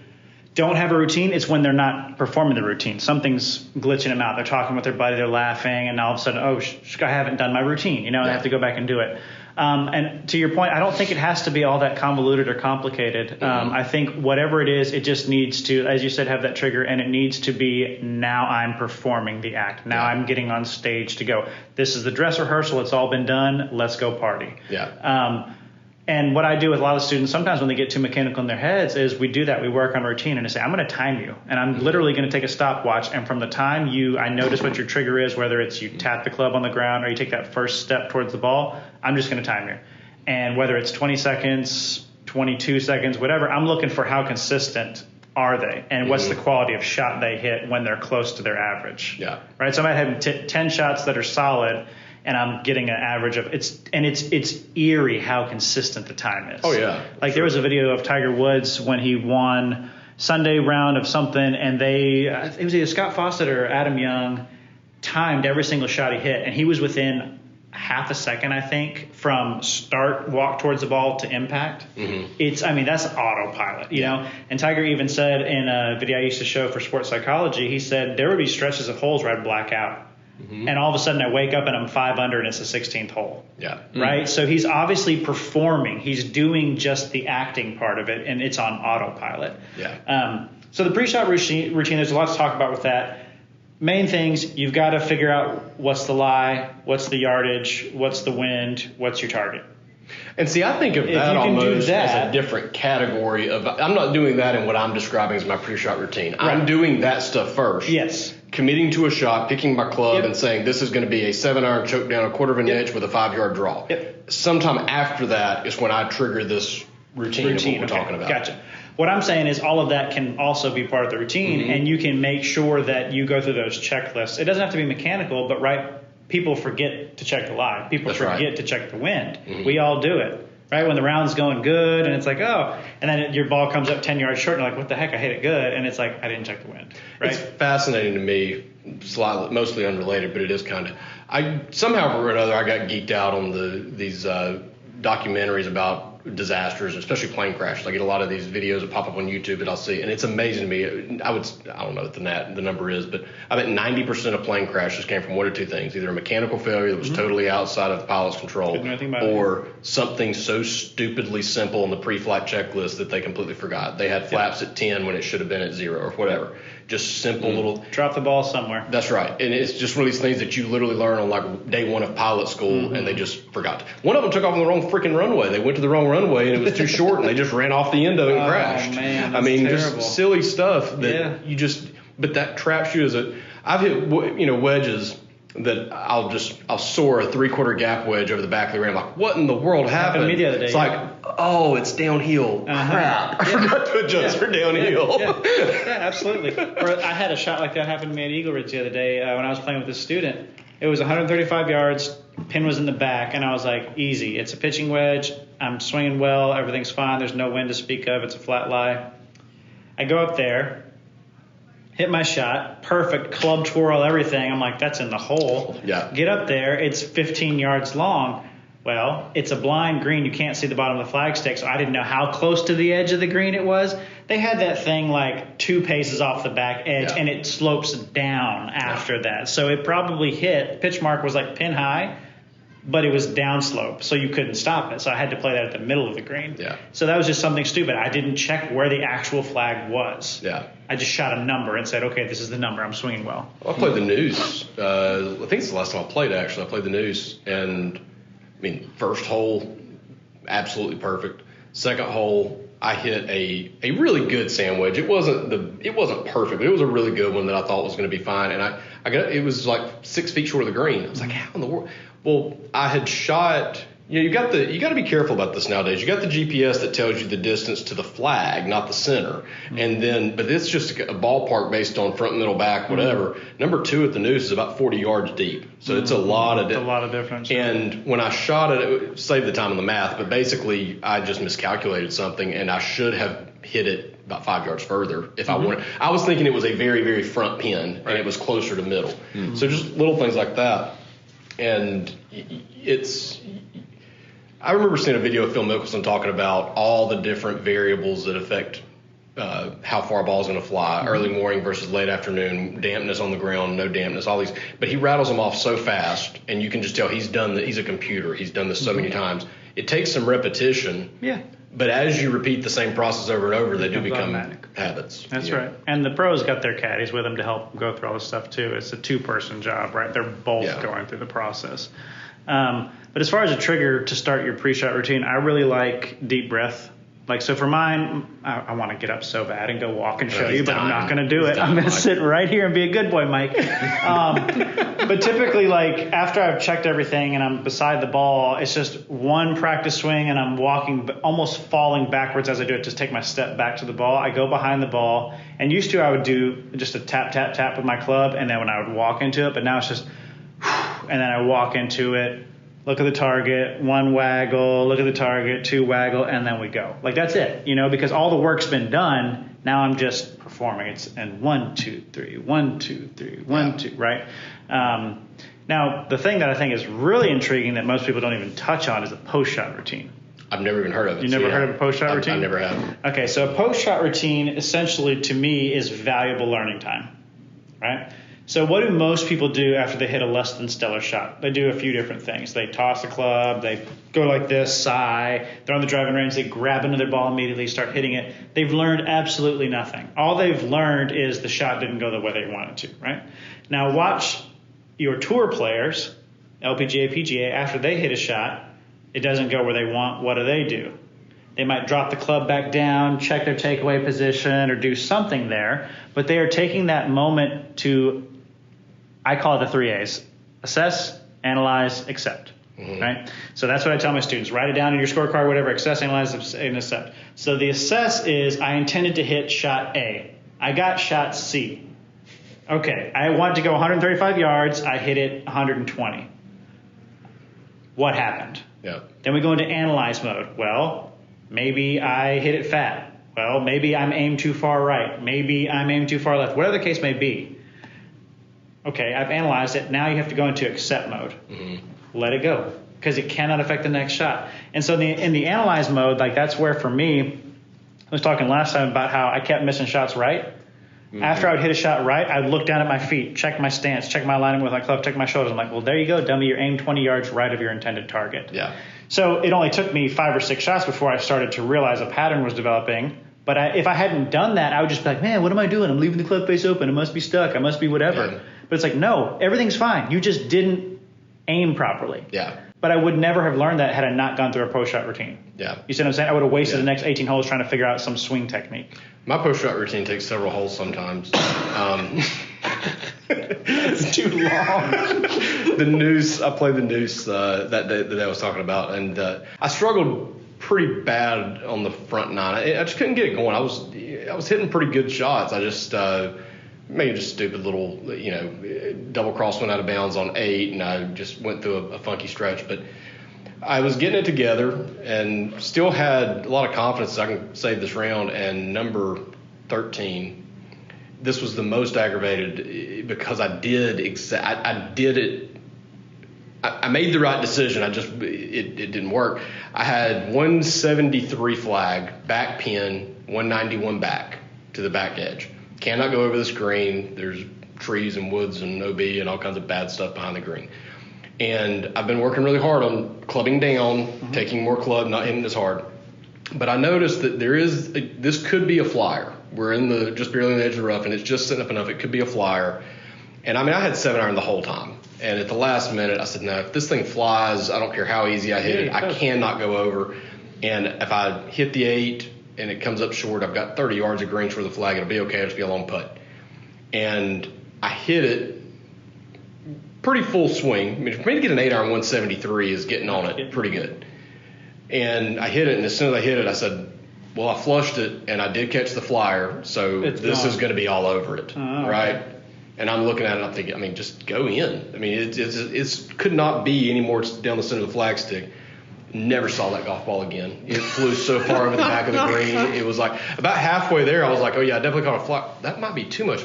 don't have a routine, it's when they're not performing the routine. Something's glitching them out. They're talking with their buddy, they're laughing, and all of a sudden, I haven't done my routine. They have to go back and do it. And to your point, I don't think it has to be all that convoluted or complicated. I think whatever it is, it just needs to, as you said, have that trigger, and it needs to be, now I'm performing the act. Now I'm getting on stage to go. This is the dress rehearsal. It's all been done. Let's go party. And what I do with a lot of students, sometimes when they get too mechanical in their heads, is we do that. We work on routine and I say, I'm going to time you. And I'm literally going to take a stopwatch. And from the time I notice what your trigger is, whether it's you tap the club on the ground or you take that first step towards the ball, I'm just going to time you. And whether it's 20 seconds, 22 seconds, whatever, I'm looking for how consistent are they and what's the quality of shot they hit when they're close to their average. Right? So I might have 10 shots that are solid, and I'm getting an average of it's eerie how consistent the time is. There was a video of Tiger Woods when he won Sunday round of something, and it was either Scott Fawcett or Adam Young timed every single shot he hit, and he was within half a second, I think, from walk towards the ball to impact. That's autopilot, you know. And Tiger even said in a video I used to show for sports psychology, he said there would be stretches of holes where I'd black out. And all of a sudden I wake up and I'm 5 under and it's the 16th hole. Right? So he's obviously performing. He's doing just the acting part of it, and it's on autopilot. So the pre-shot routine, there's a lot to talk about with that. Main things, you've got to figure out what's the lie, what's the yardage, what's the wind, what's your target.
And see, I think of that almost as a different category of, I'm not doing that in what I'm describing as my pre-shot routine. I'm doing that stuff first. committing to a shot, picking my club, and saying this is going to be a 7-iron choke down a quarter of an inch with a 5-yard draw. Sometime after that is when I trigger this routine of what we're talking about.
Gotcha. What I'm saying is all of that can also be part of the routine, and you can make sure that you go through those checklists. It doesn't have to be mechanical, but people forget to check the lie. People forget to check the wind. We all do it. Right, when the round's going good, and it's like, oh, and then your ball comes up 10 yards short, and you're like, what the heck, I hit it good, and it's like, I didn't check the wind. Right?
It's fascinating to me, slightly, mostly unrelated, but it is kind of. I somehow or another I got geeked out on these documentaries about disasters, especially plane crashes. I get a lot of these videos that pop up on YouTube that I'll see, and it's amazing to me. I don't know what the number is, but I bet 90% of plane crashes came from one or two things: either a mechanical failure that was totally outside of the pilot's control, or something so stupidly simple on the pre-flight checklist that they completely forgot. They had flaps at 10 when it should have been at 0 or whatever. Just simple little.
Drop the ball somewhere.
That's right, and it's just one of these things that you literally learn on like day one of pilot school, and they just forgot. One of them took off on the wrong freaking runway. They went to the wrong runway, and it was too short, and they just ran off the end of it and crashed.
Man, that's terrible.
Just silly stuff that you just. But that traps you I've hit wedges that I'll soar a 3/4 gap wedge over the back of the ring. I'm like, what in the world happened?
To me the other day,
it's like, oh, it's downhill. Crap. I forgot to adjust for downhill.
Yeah, absolutely. Or I had a shot like that happen to me at Eagle Ridge the other day when I was playing with a student. It was 135 yards, pin was in the back, and I was like, easy. It's a pitching wedge. I'm swinging well. Everything's fine. There's no wind to speak of. It's a flat lie. I go up there, hit my shot, perfect, club twirl, everything. I'm like, that's in the hole.
Yeah.
Get up there. It's 15 yards long. Well, it's a blind green. You can't see the bottom of the flagstick, so I didn't know how close to the edge of the green it was. They had that thing like 2 paces off the back edge, and it slopes down after that. So it probably hit. Pitch mark was like pin high, but it was downslope, so you couldn't stop it. So I had to play that at the middle of the green.
Yeah.
So that was just something stupid. I didn't check where the actual flag was.
Yeah.
I just shot a number and said, okay, this is the number. I'm swinging well.
I played the News. I think it's the last time I played, actually. I played the News, and first hole, absolutely perfect. Second hole, I hit a really good sand wedge. It wasn't perfect, but it was a really good one that I thought was going to be fine. And it was like 6 feet short of the green. I was like, how in the world? Well, I had shot. You got to be careful about this nowadays. You got the GPS that tells you the distance to the flag, not the center. And then, but it's just a ballpark based on front, middle, back, whatever. Number 2 at the News is about 40 yards deep. So it's a lot of
difference.
And when I shot it saved the time on the math, but basically I just miscalculated something, and I should have hit it about 5 yards further if I wanted. I was thinking it was a very, very front pin, and it was closer to middle. So just little things like that. And I remember seeing a video of Phil Mickelson talking about all the different variables that affect how far a ball is going to fly, early morning versus late afternoon, dampness on the ground, no dampness, all these. But he rattles them off so fast, and you can just tell he's a computer. He's done this so many times. It takes some repetition.
Yeah.
But as you repeat the same process over and over, they do become habits.
That's right. And the pros got their caddies with them to help go through all this stuff too. It's a 2-person job, right? They're both going through the process. But as far as a trigger to start your pre-shot routine, I really like deep breath. Like, so for mine, I want to get up so bad and go walk and show you, but I'm not going to do it. I'm going to sit right here and be a good boy, Mike. But typically, like, after I've checked everything and I'm beside the ball, it's just one practice swing and I'm walking, almost falling backwards as I do it, just take my step back to the ball. I go behind the ball. And used to I would do just a tap, tap, tap with my club, and then when I would walk into it, but now it's just, and then I walk into it. Look at the target, 1 waggle, look at the target, 2 waggle, and then we go. Like, that's it, because all the work's been done. Now I'm just performing. It's and 1, 2, 3, 1, 2, 3, 1, 2, right? Now, the thing that I think is really intriguing that most people don't even touch on is a post-shot routine.
I've never even heard of it.
You never heard of a post-shot routine?
I never have.
Okay, so a post-shot routine essentially to me is valuable learning time, right? So what do most people do after they hit a less than stellar shot? They do a few different things. They toss a club, they go like this, sigh, they're on the driving range, they grab another ball immediately, start hitting it. They've learned absolutely nothing. All they've learned is the shot didn't go the way they wanted to, right? Now watch your tour players, LPGA, PGA, after they hit a shot, it doesn't go where they want. What do? They might drop the club back down, check their takeaway position, or do something there, but they are taking that moment to I call it the 3 A's. Assess, analyze, accept. Right? So that's what I tell my students. Write it down in your scorecard, whatever. Assess, analyze, and accept. So the assess is I intended to hit shot A. I got shot C. Okay, I wanted to go 135 yards. I hit it 120. What happened?
Yeah.
Then we go into analyze mode. Well, maybe I hit it fat. Well, maybe I'm aimed too far right. Maybe I'm aimed too far left. Whatever the case may be. Okay, I've analyzed it. Now you have to go into accept mode. Let it go, because it cannot affect the next shot. And so in the analyze mode, like that's where for me, I was talking last time about how I kept missing shots right. After I would hit a shot right, I'd look down at my feet, check my stance, check my alignment with my club, check my shoulders. I'm like, well, there you go, dummy. You're aimed 20 yards right of your intended target.
Yeah.
So it only took me 5 or 6 shots before I started to realize a pattern was developing. But if I hadn't done that, I would just be like, man, what am I doing? I'm leaving the club face open. It must be stuck. I must be whatever.
Yeah.
But it's like, no, everything's fine. You just didn't aim properly.
Yeah.
But I would never have learned that had I not gone through a post-shot routine.
Yeah.
You see what I'm saying? I would have wasted the next 18 holes trying to figure out some swing technique.
My post-shot routine takes several holes sometimes.
It's too long.
The noose, I played the noose that day that I was talking about, and I struggled pretty bad on the front 9. I just couldn't get it going. I was hitting pretty good shots. I just maybe just stupid little, double cross went out of bounds on 8, and I just went through a funky stretch. But I was getting it together and still had a lot of confidence that I can save this round. And number 13, this was the most aggravated because I did it. I made the right decision. It didn't work. I had 173 flag, back pin, 191 back to the back edge. Cannot go over this green. There's trees and woods and OB and all kinds of bad stuff behind the green. And I've been working really hard on clubbing down, taking more club, not hitting as hard. But I noticed that this could be a flyer. We're just barely on the edge of the rough, and it's just sitting up enough. It could be a flyer. And I had 7-iron the whole time. And at the last minute, I said, no, if this thing flies, I don't care how easy I hit it, I cannot go over. And if I hit the 8 and it comes up short, I've got 30 yards of green for the flag. It'll be okay. It'll just be a long putt. And I hit it pretty full swing. I mean, for me to get an 8-iron 173 is getting on it pretty good. And I hit it, and as soon as I hit it, I said, well, I flushed it, and I did catch the flyer, so this is going to be all over it, right? Okay. And I'm looking at it, and I'm thinking, just go in. I mean, it could not be any more down the center of the flag stick. Never saw that golf ball again. It flew so far over the back of the green. It was like about halfway there, I was like, oh, yeah, I definitely caught a fly. That might be too much.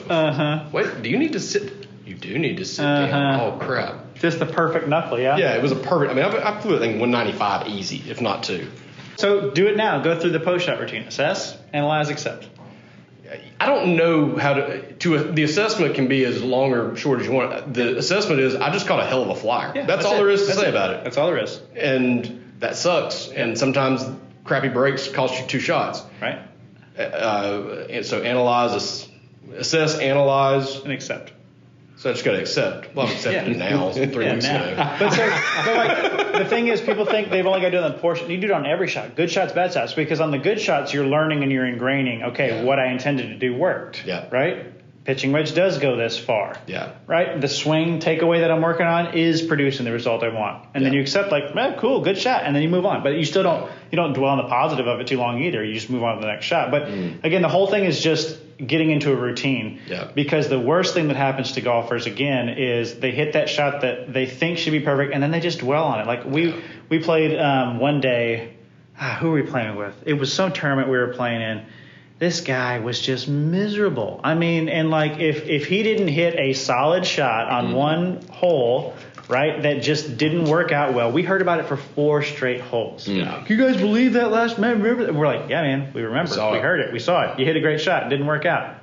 Wait, do you need to sit? You do need to sit down. Oh, crap.
Just the perfect knuckle, yeah?
Yeah, it was a perfect. I mean, I flew that thing 195 easy, if not 2.
So do it now. Go through the post-shot routine. Assess, analyze, accept.
I don't know how the assessment can be as long or short as you want. The assessment is I just caught a hell of a flyer. Yeah, that's all there is to say about it.
That's all there is.
And that sucks. Yeah. And sometimes crappy breaks cost you 2 shots.
Right.
And so assess, analyze,
and accept.
So I just got to accept. Well, I've accepted now, 3 weeks ago.
But like, the thing is, people think they've only got to do it on the portion. You do it on every shot. Good shots, bad shots. Because on the good shots, you're learning and you're ingraining, what I intended to do worked.
Yeah.
Right? Pitching wedge does go this far.
Yeah.
Right? The swing takeaway that I'm working on is producing the result I want. And then you accept cool, good shot. And then you move on. But you still don't dwell on the positive of it too long either. You just move on to the next shot. But again, the whole thing is just getting into a routine.
Yeah.
Because the worst thing that happens to golfers, again, is they hit that shot that they think should be perfect, and then they just dwell on it. Like we played one day. Who were we playing with? It was some tournament we were playing in. This guy was just miserable. I mean, and like if he didn't hit a solid shot on one hole, right, that just didn't work out well. We heard about it for 4 straight holes.
Yeah.
Can you guys believe that last man? Remember that? We're like, yeah, man, we remember. We heard it. We saw it. You hit a great shot. It didn't work out.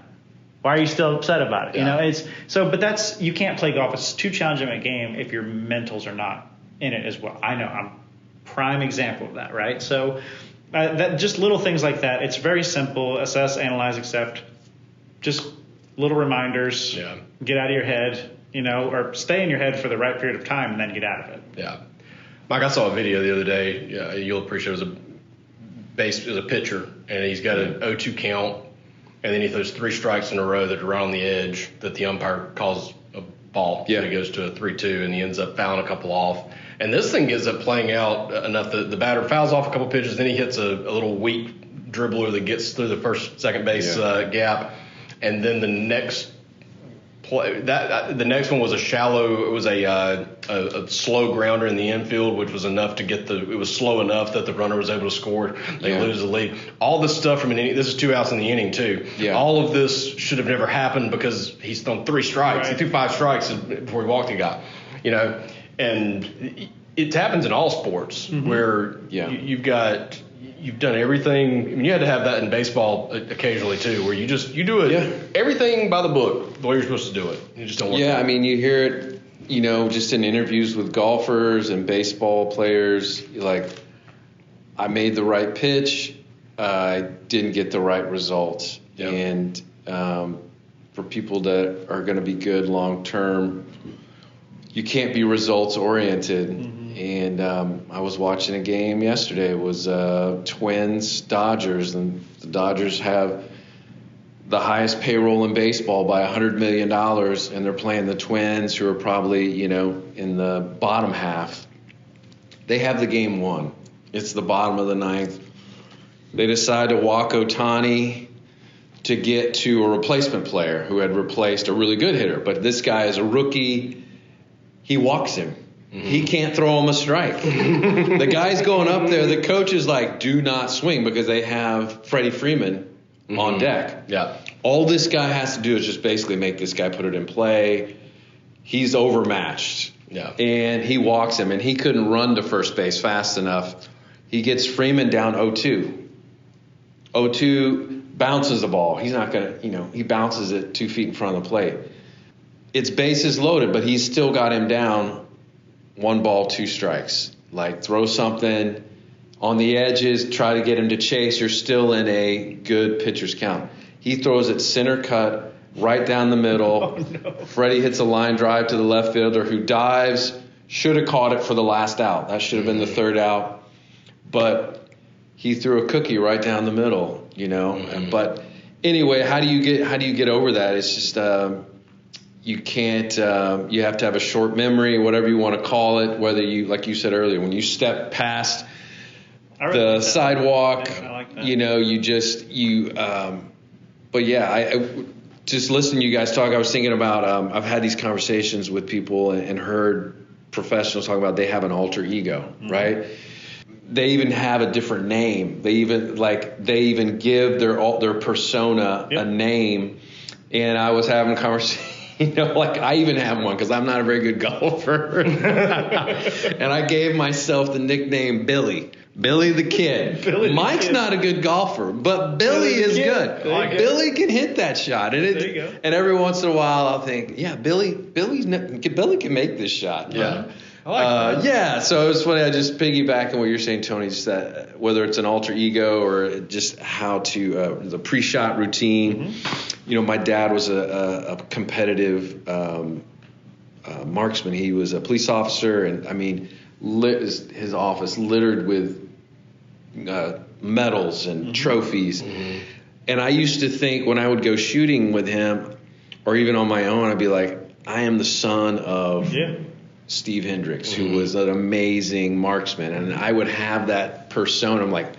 Why are you still upset about it?
Yeah.
It's so, but that's, you can't play golf. It's too challenging a game if your mentals are not in it as well. I know, I'm prime example of that, right? So that just little things like that. It's very simple. Assess, analyze, accept. Just little reminders.
Yeah. Get
out of your head. Or stay in your head for the right period of time and then get out of it.
Yeah. Mike, I saw a video the other day. You'll appreciate it. It was a pitcher, and he's got an 0-2 count, and then he throws 3 strikes in a row that are right on the edge that the umpire calls a ball.
Yeah.
He goes to a 3-2 and he ends up fouling a couple off. And this thing ends up playing out enough that the batter fouls off a couple pitches, then he hits a little weak dribbler that gets through the second base gap, and then the next play, the next one was a slow grounder in the infield, which was enough to get it was slow enough that the runner was able to score. They lose the lead. All this stuff from an inning. This is 2 outs in the inning too.
Yeah.
All of this should have never happened because he's thrown 3 strikes.
Right.
He threw 5 strikes before he walked the guy. And it happens in all sports where you've done everything. I mean, you had to have that in baseball occasionally too, where you do it everything by the book, the way you're supposed to do it. You just don't work.
Yeah, I mean, you hear it, just in interviews with golfers and baseball players, like, I made the right pitch, I didn't get the right results.
Yep.
And for people that are going to be good long term, you can't be results oriented. And I was watching a game yesterday. It was Twins Dodgers, and the Dodgers have the highest payroll in baseball by $100 million, and they're playing the Twins, who are probably in the bottom half. They have the game won. It's the bottom of the ninth. They decide to walk Ohtani to get to a replacement player who had replaced a really good hitter, but this guy is a rookie. He walks him. He can't throw him a strike. The guy's going up there. The coach is like, do not swing, because they have Freddie Freeman on deck.
Yeah.
All this guy has to do is just basically make this guy put it in play. He's overmatched.
Yeah.
And he walks him, and he couldn't run to first base fast enough. He gets Freeman down 0-2. 0-2 bounces the ball. He's not going to, he bounces it 2 feet in front of the plate. It's bases loaded, but he's still got him down 1 ball, 2 strikes. Like, throw something on the edges, try to get him to chase. You're still in a good pitcher's count. He throws it center cut, right down the middle.
Oh, no.
Freddie hits a line drive to the left fielder, who dives. Should have caught it for the last out. That should have been the 3rd out. But he threw a cookie right down the middle, But anyway, how do you get over that? It's just you can't. You have to have a short memory, whatever you want to call it. Whether you, like you said earlier, when you step past the sidewalk,
I like that.
But yeah, I just listening to you guys talk. I was thinking about. I've had these conversations with people and heard professionals talk about they have an alter ego, right? They even have a different name. They even give their persona a name. And I was having a conversation. I even have one because I'm not a very good golfer. And I gave myself the nickname Billy the Kid. Mike's not a good golfer, but Billy is good. Billy can hit that shot. And
there you go.
And every once in a while I'll think, Billy can make this shot.
Yeah.
I like that.
Yeah, so it's funny. I just piggyback on what you're saying, Tony. Just that whether it's an alter ego or just how to the pre-shot routine. My dad was a competitive marksman. He was a police officer, and I mean, his office littered with medals and trophies. And I used to think when I would go shooting with him, or even on my own, I'd be like, I am the son of Steve Hendricks, who was an amazing marksman. And I would have that persona. I'm like,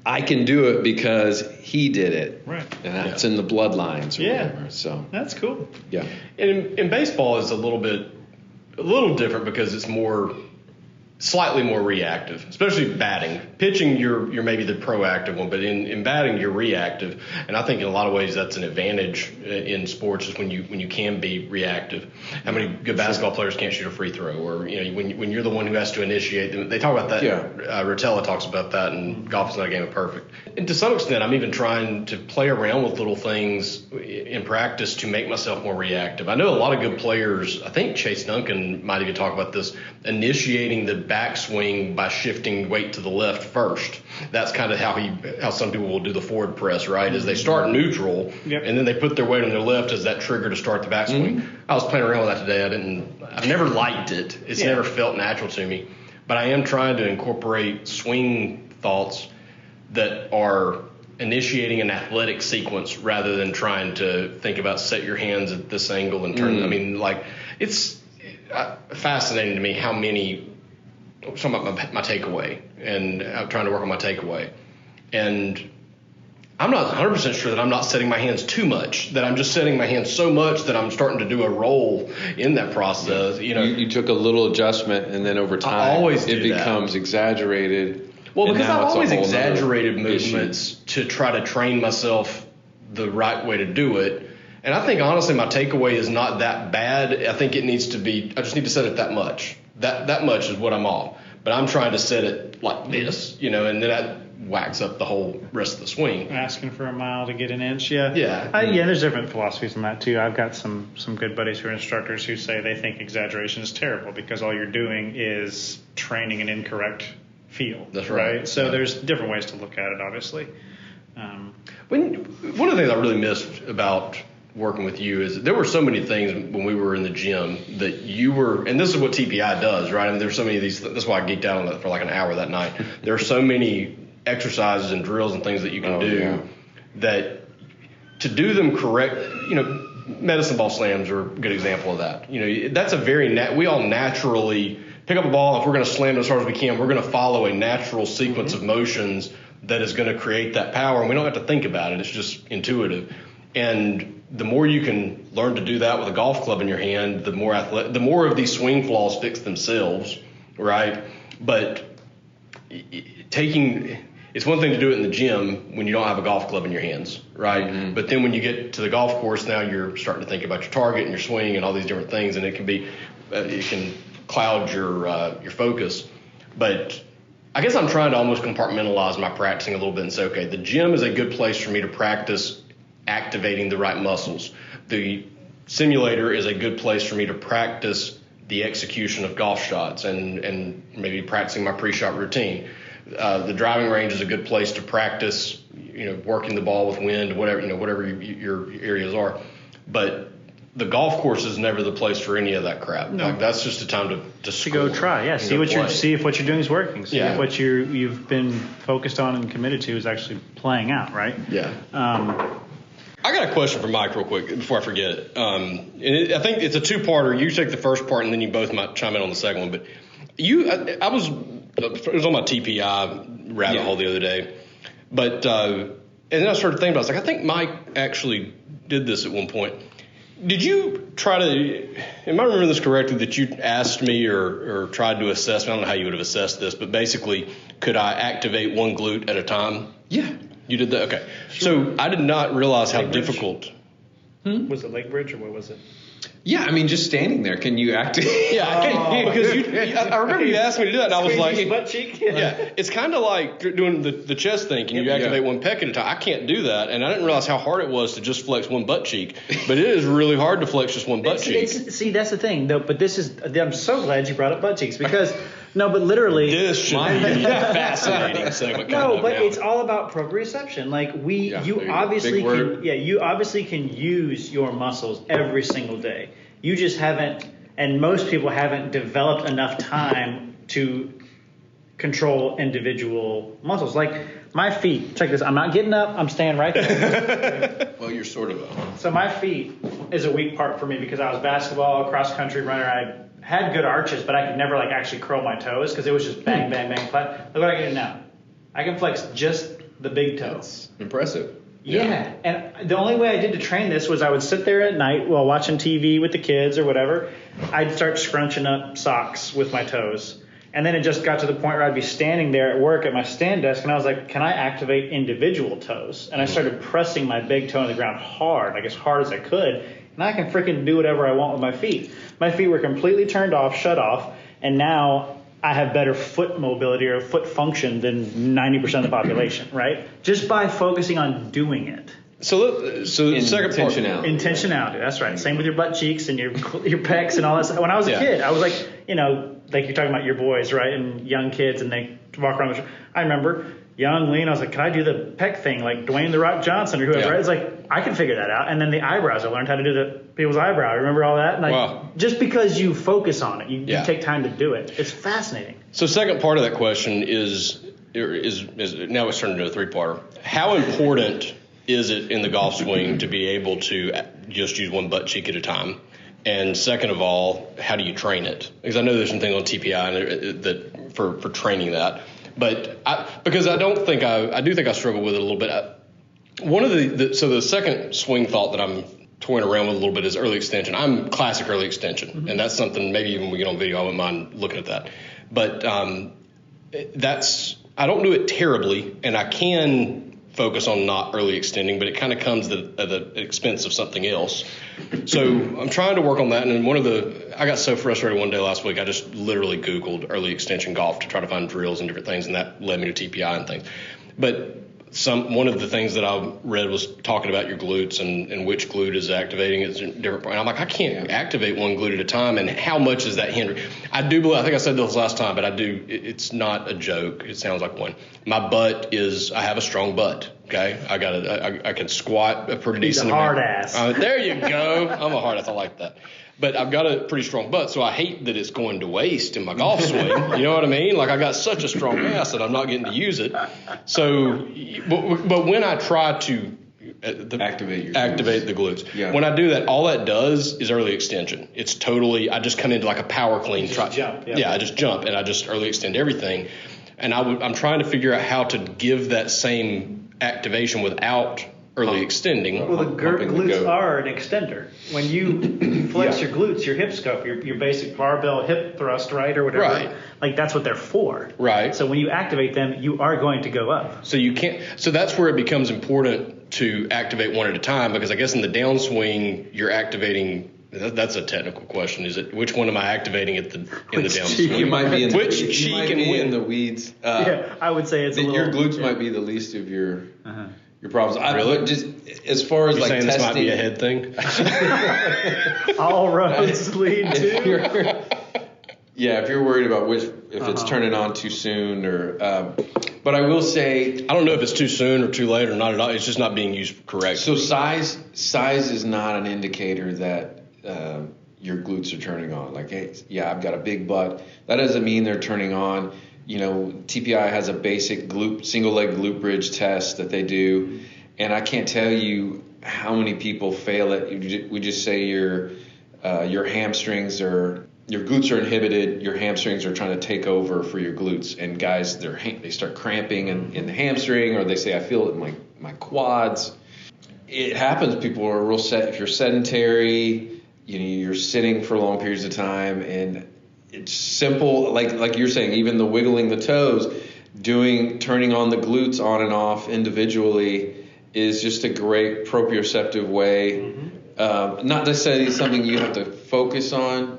I can do it because he did it.
Right.
And that's in the bloodlines or whatever. So
That's cool.
yeah.
And in baseball is a little different because it's slightly more reactive, especially batting. Pitching, you're maybe the proactive one, but in batting, you're reactive. And I think in a lot of ways that's an advantage in sports is when you can be reactive. How many good basketball players can't shoot a free throw? Or when you're the one who has to initiate. They talk about that. Rotella talks about that, and golf is not a game of perfect. And to some extent, I'm even trying to play around with little things in practice to make myself more reactive. I know a lot of good players. I think Chase Duncan might even talk about this, initiating the backswing by shifting weight to the left first. That's kind of how some people will do the forward press, right? Is they start neutral and then they put their weight on their left as that trigger to start the backswing. I was playing around with that today. I've never liked it. It's never felt natural to me. But I am trying to incorporate swing thoughts that are initiating an athletic sequence rather than trying to think about set your hands at this angle and turn. I mean, like, it's fascinating to me how many. I'm talking about my takeaway, and I'm trying to work on my takeaway, and I'm not 100% sure that I'm not setting my hands too much, that I'm just setting my hands so much that I'm starting to do a roll in that process.
You took a little adjustment, and then over time it becomes exaggerated.
Well, because I've always exaggerated movements to try to train myself the right way to do it. And I think, honestly, my takeaway is not that bad. I think it needs to be, I just need to set it that much. That much is what I'm off. But I'm trying to set it like this, and then that whacks up the whole rest of the swing.
Asking for a mile to get an inch, yeah.
Yeah.
There's different philosophies on that, too. I've got some good buddies who are instructors who say they think exaggeration is terrible because all you're doing is training an incorrect feel.
That's right.
So there's different ways to look at it, obviously.
One of the things I really missed about working with you is there were so many things when we were in the gym that you were, and this is what TPI does, right? I mean, there's so many of these, that's why I geeked out on that for like an hour that night. There are so many exercises and drills and things that you can do that to do them correct, medicine ball slams are a good example of that. That's a very, we all naturally pick up a ball. If we're going to slam it as hard as we can, we're going to follow a natural sequence of motions that is going to create that power. And we don't have to think about it. It's just intuitive. And the more you can learn to do that with a golf club in your hand, the more of these swing flaws fix themselves, right? But it's one thing to do it in the gym when you don't have a golf club in your hands, right? Mm-hmm. But then when you get to the golf course, now you're starting to think about your target and your swing and all these different things, and it can cloud your focus. But I guess I'm trying to almost compartmentalize my practicing a little bit and say, okay, the gym is a good place for me to practice activating the right muscles. The simulator is a good place for me to practice the execution of golf shots and maybe practicing my pre-shot routine. The driving range is a good place to practice, working the ball with wind, whatever your areas are. But the golf course is never the place for any of that crap. No. Like, that's just a time to
go try. See if what you're doing is working. See if what you've been focused on and committed to is actually playing out, right?
Yeah. I got a question for Mike real quick before I forget it. I think it's a two-parter. You take the first part, and then you both might chime in on the second one. But it was on my TPI rabbit hole the other day. But and then I started thinking about it. I was like, I think Mike actually did this at one point. Did you try to, am I remembering this correctly, that you asked me or tried to assess, I don't know how you would have assessed this, but basically, could I activate one glute at a time?
Yeah.
You did that? Okay. Sure. So I did not realize how difficult.
Was it leg bridge or what was it?
Yeah, I mean, just standing there. Can you activate?
Yeah, because I remember you asked me to do that, and I was like,
butt cheek.
Yeah, it's kind of like doing the chest thing. Can you activate one pec at a time? I can't do that, and I didn't realize how hard it was to just flex one butt cheek. But it is really hard to flex just one butt cheek.
See, that's the thing, though. But I'm so glad you brought up butt cheeks because. No, but literally,
this should be a fascinating segment.
No, but it's all about proprioception. Like you obviously can use your muscles every single day. You just haven't, and most people haven't developed enough time to control individual muscles. Like my feet. Check this. I'm not getting up. I'm staying right there.
Well, you're sort of.
So my feet is a weak part for me because I was basketball, cross country runner. I had good arches, but I could never actually curl my toes because it was just bang, bang, bang, flat. Look what I can do now. I can flex just the big toe.
That's impressive.
Yeah. And the only way I did to train this was I would sit there at night while watching TV with the kids or whatever. I'd start scrunching up socks with my toes. And then it just got to the point where I'd be standing there at work at my stand desk, and I was like, can I activate individual toes? And I started pressing my big toe on the ground hard, as hard as I could. And I can freaking do whatever I want with my feet. My feet were completely turned off, shut off, and now I have better foot mobility or foot function than 90% of the population, right? Just by focusing on doing it.
So the second part.
Intentionality, that's right. Same with your butt cheeks and your pecs and all that stuff. When I was a kid, I was like, like you're talking about your boys, right? And young kids, and they walk around. I remember young, lean. I was like, can I do the pec thing like Dwayne The Rock Johnson or whoever? Yeah. It's like, I can figure that out. And then the eyebrows, I learned how to do the people's eyebrow. Remember all that? And just because you focus on it, you take time to do it. It's fascinating.
So second part of that question is, is now it's turned into a three-parter. How important is it in the golf swing to be able to just use one butt cheek at a time? And second of all, how do you train it? Because I know there's some things on TPI that for training that, but because I do think I struggle with it a little bit. One of the second swing thought that I'm toying around with a little bit is early extension. I'm classic early extension, and that's something maybe even when we get on video, I wouldn't mind looking at that. But I don't do it terribly, and I can focus on not early extending, but it kind of comes at the expense of something else. So I'm trying to work on that. And I got so frustrated one day last week, I just literally Googled early extension golf to try to find drills and different things, and that led me to TPI and things. But one of the things that I read was talking about your glutes and which glute is activating at different point. I'm like, I can't activate one glute at a time, and how much is that hindering? I think I said this last time, but it's not a joke. It sounds like one. My butt I have a strong butt. Okay, I can squat a pretty decent amount.
He's a hard ass.
There you go. I'm a hard ass. I like that. But I've got a pretty strong butt, so I hate that it's going to waste in my golf swing. You know what I mean? Like, I got such a strong ass that I'm not getting to use it. So, but when I try to activate the glutes, when I do that, all that does is early extension. It's totally, I just come into like a power clean.
Jump.
Yeah, I just jump and I just early extend everything. And I'm trying to figure out how to give that same activation without early extending.
Well, the glutes are an extender. When you flex your glutes, your hip scope, your basic barbell hip thrust, right, or whatever,
right.
Like that's what they're for.
Right.
So when you activate them, you are going to go up.
So you can't. So that's where it becomes important to activate one at a time, because I guess in the downswing you're activating. That's a technical question. Is it which one am I activating in the downswing?
You might be in
which cheek and when?
in the weeds.
Yeah, I would say it's
your glutes might be the least of your problems.
Really?
Just as far as
You're
like
saying
testing,
this might be a head thing.
All roads lead to.
If you're worried about if it's turning on too soon or, but I will say,
I don't know if it's too soon or too late or not at all. It's just not being used correctly.
So size is not an indicator that your glutes are turning on. Like, hey, I've got a big butt. That doesn't mean they're turning on. You know, TPI has a basic single leg glute bridge test that they do, and I can't tell you how many people fail it. We just say your hamstrings your glutes are inhibited, your hamstrings are trying to take over for your glutes, and guys they start cramping in the hamstring, or they say I feel it in my quads. It happens. People are real set. If you're sedentary, you're sitting for long periods of time, and it's simple, like you're saying, even the wiggling the toes, turning on the glutes on and off individually is just a great proprioceptive way. Not necessarily something you have to focus on,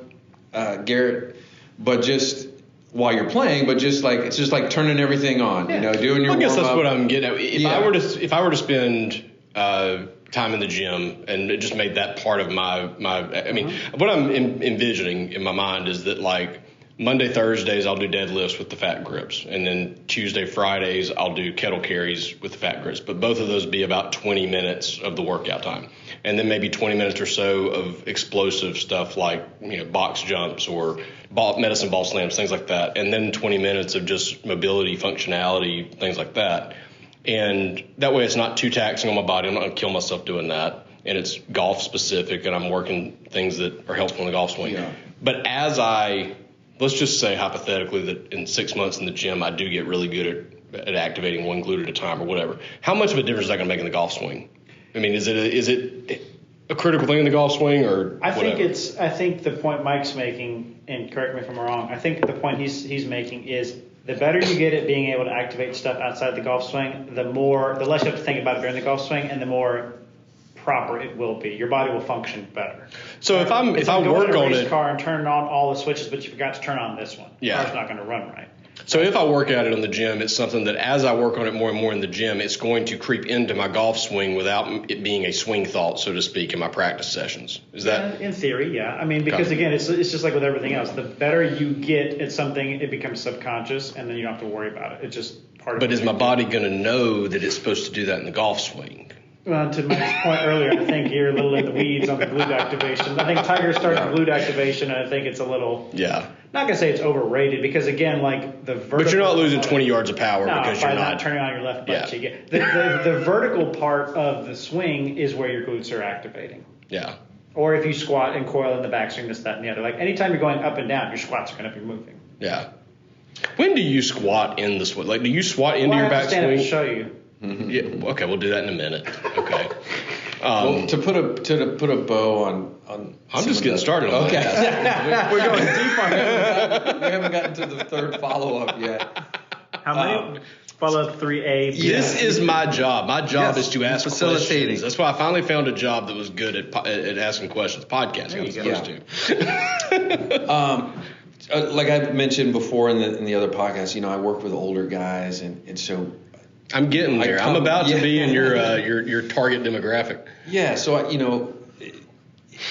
Garrett, but just while you're playing, but just like it's just like turning everything on, doing your warm-up.
I guess that's what I'm getting at. If I were to spend time in the gym and it just made that part of my what I'm envisioning in my mind is that like Monday, Thursdays, I'll do deadlifts with the fat grips, and then Tuesday, Fridays, I'll do kettle carries with the fat grips, but both of those be about 20 minutes of the workout time, and then maybe 20 minutes or so of explosive stuff like box jumps or medicine ball slams, things like that, and then 20 minutes of just mobility, functionality, things like that. And that way it's not too taxing on my body. I'm not going to kill myself doing that. And it's golf specific, and I'm working things that are helpful in the golf swing. Yeah. But let's just say hypothetically that in 6 months in the gym, I do get really good at activating one glute at a time or whatever. How much of a difference is that going to make in the golf swing? I mean, is it a critical thing in the golf swing or
I
whatever?
I think the point Mike's making, and correct me if I'm wrong, I think the point he's making is the better you get at being able to activate stuff outside the golf swing, the less you have to think about it during the golf swing, and the more proper it will be. Your body will function better.
So if I work on it,
car and turn on all the switches, but you forgot to turn on this one, the car's not going to run right.
So if I work at it in the gym, it's something that as I work on it more and more in the gym, it's going to creep into my golf swing without it being a swing thought, so to speak, in my practice sessions. Is that?
In theory, yeah. I mean, because again, it's just like with everything else. The better you get at something, it becomes subconscious, and then you don't have to worry about it. It's just part of it.
But is my body going to know that it's supposed to do that in the golf swing?
Well, to Mike's point earlier, I think you're a little in the weeds on the glute activation. I think Tiger started glute activation, and I think it's a little.
Yeah.
not gonna say it's overrated because again, like the vertical.
But you're not losing 20 yards of power
No,
because
by
you're
not turning on your left butt
Yeah.
cheek. The vertical part of the swing is where your glutes are activating.
Yeah.
Or if you squat and coil in the backswing, this, that, and the other. Like anytime you're going up and down, your squats are going to be moving.
Yeah. When do you squat in the swing? Like, do you squat into
Well,
your
I have to stand up
backswing?
and show you.
Yeah. Okay, we'll do that in a minute. Okay.
Well, to put a bow on
I'm just getting started on
okay.
that.
We're going deep on it.
We haven't gotten to the third follow up yet.
How many? Follow up 3A.
This is my job. My job
Yes,
is to ask
facilitating.
questions. That's why I finally found a job that was good at asking questions. Podcasting, as opposed to.
Like I mentioned before in the other podcast, I work with older guys, and so
I'm getting there. I'm about to be in your target demographic.
yeah. So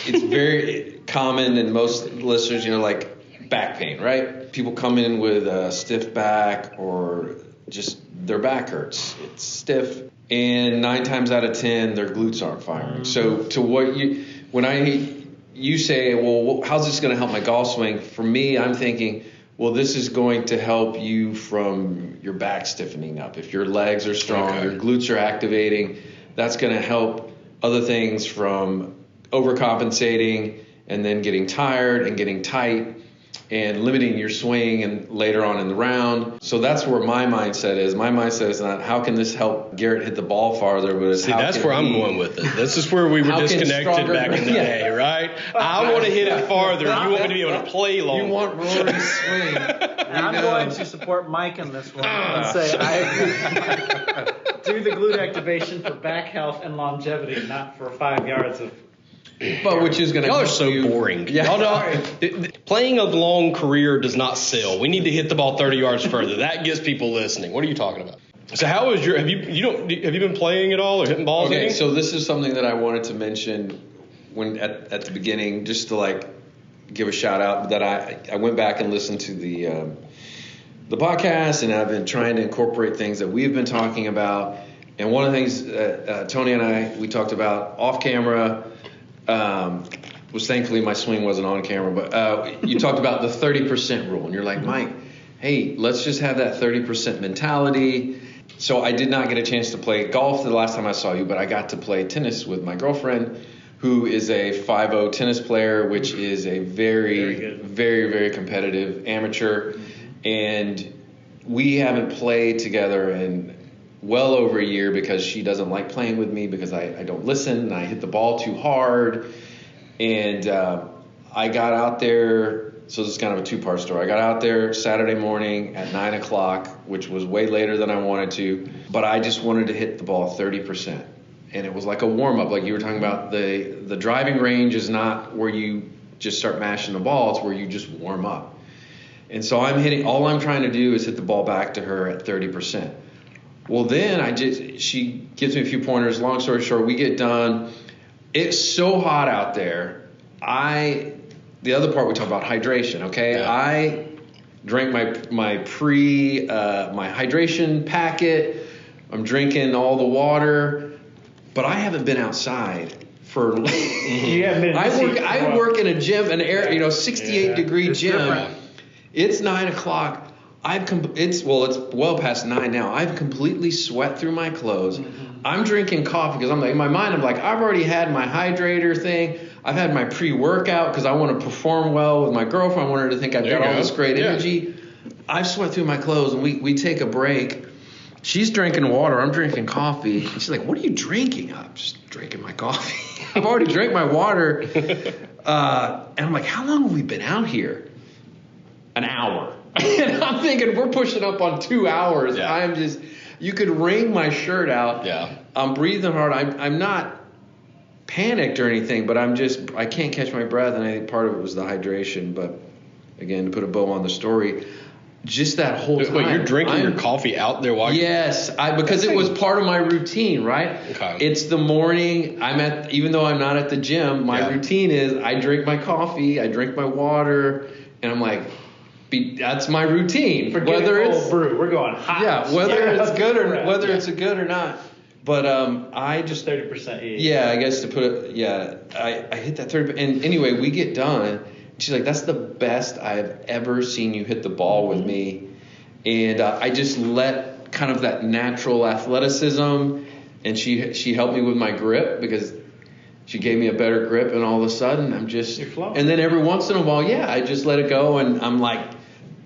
it's very common in most listeners, like back pain, right? People come in with a stiff back or just their back hurts. It's stiff, and 9 times out of 10, their glutes aren't firing. So to what you say, well, how's this going to help my golf swing? For me, I'm thinking, well, this is going to help you from your back stiffening up. If your legs are strong, your glutes are activating, that's going to help other things from overcompensating and then getting tired and getting tight and limiting your swing and later on in the round. So that's where my mindset is. My mindset is not how can this help Garrett hit the ball farther, but it's
that's where I'm going with it. This is where we were disconnected back in the day, right? I want to hit it farther. You want me to be able to play longer.
You want Rory's swing.
I'm going to support Mike in this one and say I agree. Do the glute activation for back health and longevity, not for 5 yards of.
But which is going to
Y'all are so boring.
Yeah.
Playing a long career does not sell. We need to hit the ball 30 yards further. That gets people listening. What are you talking about? So how is have you been playing at all or hitting balls?
Okay, so this is something that I wanted to mention when at the beginning, just to give a shout out that I went back and listened to the podcast, and I've been trying to incorporate things that we've been talking about. And one of the things Tony and we talked about off camera. Was thankfully my swing wasn't on camera, but you talked about the 30% rule, and you're like, Mike, hey, let's just have that 30% mentality. So I did not get a chance to play golf the last time I saw you, but I got to play tennis with my girlfriend, who is a 5-0 tennis player, which is a very, very, very competitive amateur. And we haven't played together in well over a year because she doesn't like playing with me because I don't listen and I hit the ball too hard. And I got out there, so this is kind of a two-part story. I got out there Saturday morning at 9 o'clock, which was way later than I wanted to, but I just wanted to hit the ball 30%. And it was like a warm-up, like you were talking about. The driving range is not where you just start mashing the ball, it's where you just warm up. And so all I'm trying to do is hit the ball back to her at 30%. Well, then she gives me a few pointers. Long story short, we get done. It's so hot out there. The other part we talk about hydration. Okay, yeah. I drank my hydration packet. I'm drinking all the water, but I haven't been outside for.
You haven't been.
I work in a gym, an 68 degree gym.
Different.
It's 9 o'clock. It's well past 9 now. I've completely sweat through my clothes. Mm-hmm. I'm drinking coffee because I'm like, in my mind, I'm like, I've already had my hydrator thing. I've had my pre-workout because I want to perform well with my girlfriend. I want her to think I've got all this great energy. I've sweat through my clothes, and we take a break. She's drinking water. I'm drinking coffee. And she's like, what are you drinking? I'm just drinking my coffee. I've already drank my water. And I'm like, how long have we been out here? An hour. And I'm thinking we're pushing up on 2 hours. Yeah. You could wring my shirt out.
Yeah.
I'm breathing hard. I'm not panicked or anything, but I can't catch my breath. And I think part of it was the hydration. But again, to put a bow on the story, just that whole time.
Wait, you're drinking your coffee out there while
Yes, because it was part of my routine, right? Okay. It's the morning. Even though I'm not at the gym, my routine is I drink my coffee, I drink my water, and I'm like, that's my routine.
Whether it's brew, we're going hot.
Yeah, whether it's good or whether it's a good or not. But I just
30%.
Yeah, I guess to put it. Yeah, I hit that 30%. And anyway, we get done. she's like, that's the best I've ever seen you hit the ball with me. And I just let kind of that natural athleticism, and she helped me with my grip because she gave me a better grip, and all of a sudden I'm just, and then every once in a while, I just let it go, and I'm like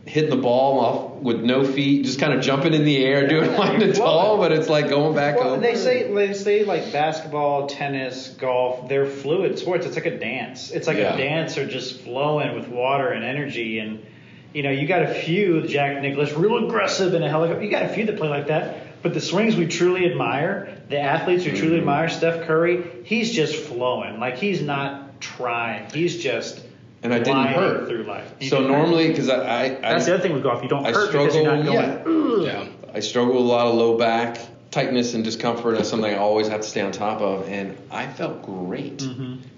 hitting the ball off with no feet, just kind of jumping in the air, doing like the tall, but it's like going back over.
They say like basketball, tennis, golf, they're fluid sports. It's like a dance. It's like a dancer just flowing with water and energy. And you got a few, Jack Nicklaus, real aggressive in a helicopter. You got a few that play like that. But the swings we truly admire, the athletes we truly admire, Steph Curry, he's just flowing. Like, he's not trying. He's just
and I didn't hurt
through life.
So normally, because
that's the other thing with golf. You don't hurt because you're not going.
I struggle with a lot of low back tightness and discomfort. That's something I always have to stay on top of. And I felt great,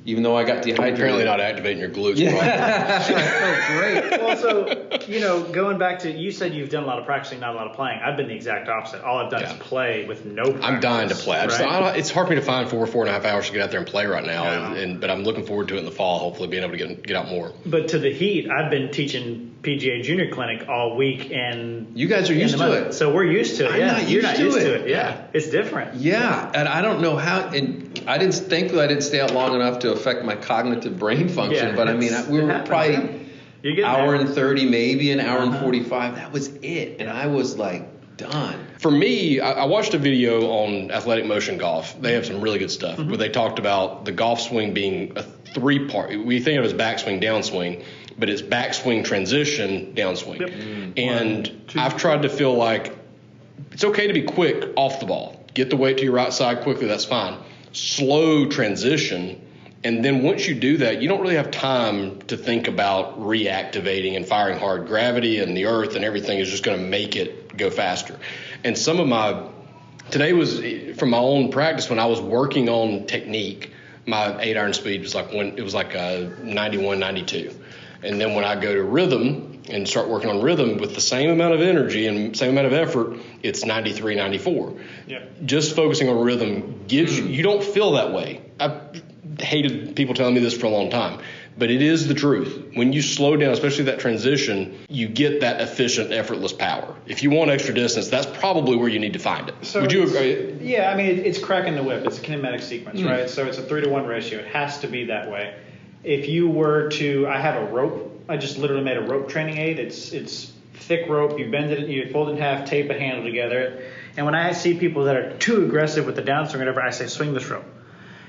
even though I got dehydrated.
Apparently not activating your glutes.
I felt great. Well, so going back to, you said you've done a lot of practicing, not a lot of playing. I've been the exact opposite. All I've done is play with no practice.
I'm dying to play. It's hard for me to find 4.5 hours to get out there and play right now. But I'm looking forward to it in the fall, hopefully being able to get out more.
But to the heat, I've been teaching PGA Junior Clinic all week, and
you guys are used to it.
So we're used to it. You're not used to it. Yeah, it's different.
Yeah, and I don't know how. And I didn't stay out long enough to affect my cognitive brain function. But I mean, we were probably hour and 30, maybe an hour and 45. That was it, and I was like done.
For me, I watched a video on Athletic Motion Golf. They have some really good stuff where they talked about the golf swing being a 3-part. We think of it as backswing, downswing, but it's backswing, transition, downswing. Yep. And I've tried to feel like it's okay to be quick off the ball. Get the weight to your right side quickly, that's fine. Slow transition. And then once you do that, you don't really have time to think about reactivating and firing hard. Gravity and the earth and everything is just going to make it go faster. And today was from my own practice when I was working on technique, my 8-iron speed was like 91, 92. And then when I go to rhythm and start working on rhythm with the same amount of energy and same amount of effort, it's 93, 94. Yep. Just focusing on rhythm gives you don't feel that way. I've hated people telling me this for a long time, but it is the truth. When you slow down, especially that transition, you get that efficient, effortless power. If you want extra distance, that's probably where you need to find it.
So
would you agree?
Yeah, I mean, it's cracking the whip. It's a kinematic sequence, right? So it's a 3-to-1 ratio. It has to be that way. If you were to, I have a rope. I just literally made a rope training aid. It's thick rope. You bend it, you fold it in half, tape a handle together. And when I see people that are too aggressive with the downswing or whatever, I say, swing this rope.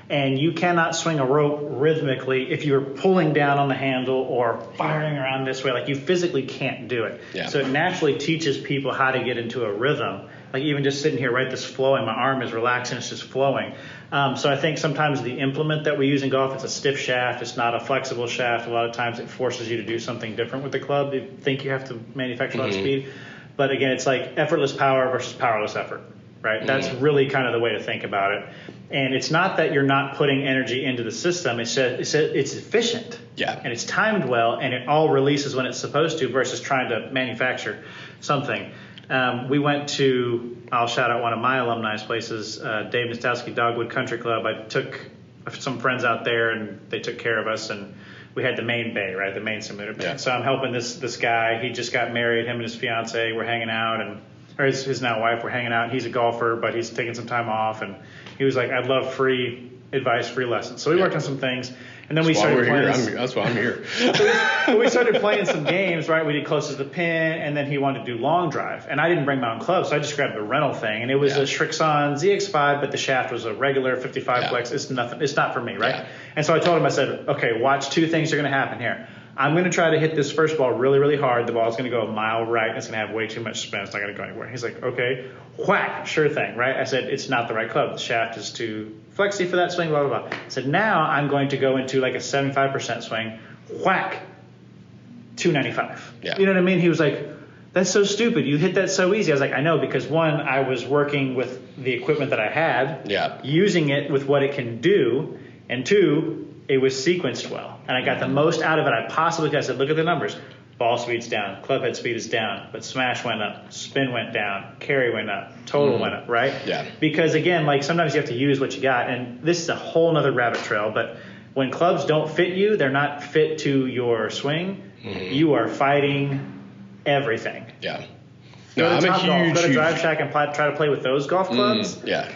And you cannot swing a rope rhythmically if you're pulling down on the handle or firing around this way. Like, you physically can't do it. Yeah. So it naturally teaches people how to get into a rhythm. Like, even just sitting here, right, this flowing, my arm is relaxing, it's just flowing. So I think sometimes the implement that we use in golf, it's a stiff shaft, it's not a flexible shaft. A lot of times it forces you to do something different with the club. You think you have to manufacture a lot of speed. But again, it's like effortless power versus powerless effort, right? That's really kind of the way to think about it. And it's not that you're not putting energy into the system. It's efficient. Yeah. And it's timed well, and it all releases when it's supposed to versus trying to manufacture something. We went to, I'll shout out one of my alumni's places, Dave Nastowski Dogwood Country Club. I took some friends out there, and they took care of us, and we had the main bay, right, the main simulator bay. Yeah. So I'm helping this guy. He just got married. Him and his fiance were hanging out, or his now wife were hanging out. He's a golfer, but he's taking some time off, and he was like, I'd love free advice, free lessons. So we worked on some things. And then we started playing.
That's why I'm here.
We started playing some games, right? We did closest to the pin, and then he wanted to do long drive. And I didn't bring my own club, so I just grabbed the rental thing. And it was a Srixon ZX5, but the shaft was a regular 55 flex. It's nothing. It's not for me, right? Yeah. And so I told him, I said, okay, watch, 2 things are going to happen here. I'm going to try to hit this first ball really, really hard. The ball's going to go a mile right, and it's going to have way too much spin. It's not going to go anywhere. He's like, okay, whack, sure thing, right? I said, it's not the right club. The shaft is too flexy for that swing, blah, blah, blah. I said, now I'm going to go into like a 75% swing, whack, 295. Yeah. You know what I mean? He was like, that's so stupid. You hit that so easy. I was like, I know, because 1, I was working with the equipment that I had, using it with what it can do, and 2, it was sequenced well. And I got the most out of it I possibly could. I said, look at the numbers. Ball speed's down, club head speed is down, but smash went up, spin went down, carry went up, total went up, right? Yeah. Because again, like, sometimes you have to use what you got, and this is a whole nother rabbit trail, but when clubs don't fit you, they're not fit to your swing. Mm-hmm. You are fighting everything.
Yeah.
Go to Topgolf, go to Drive Shack and try to play with those golf clubs.
Yeah.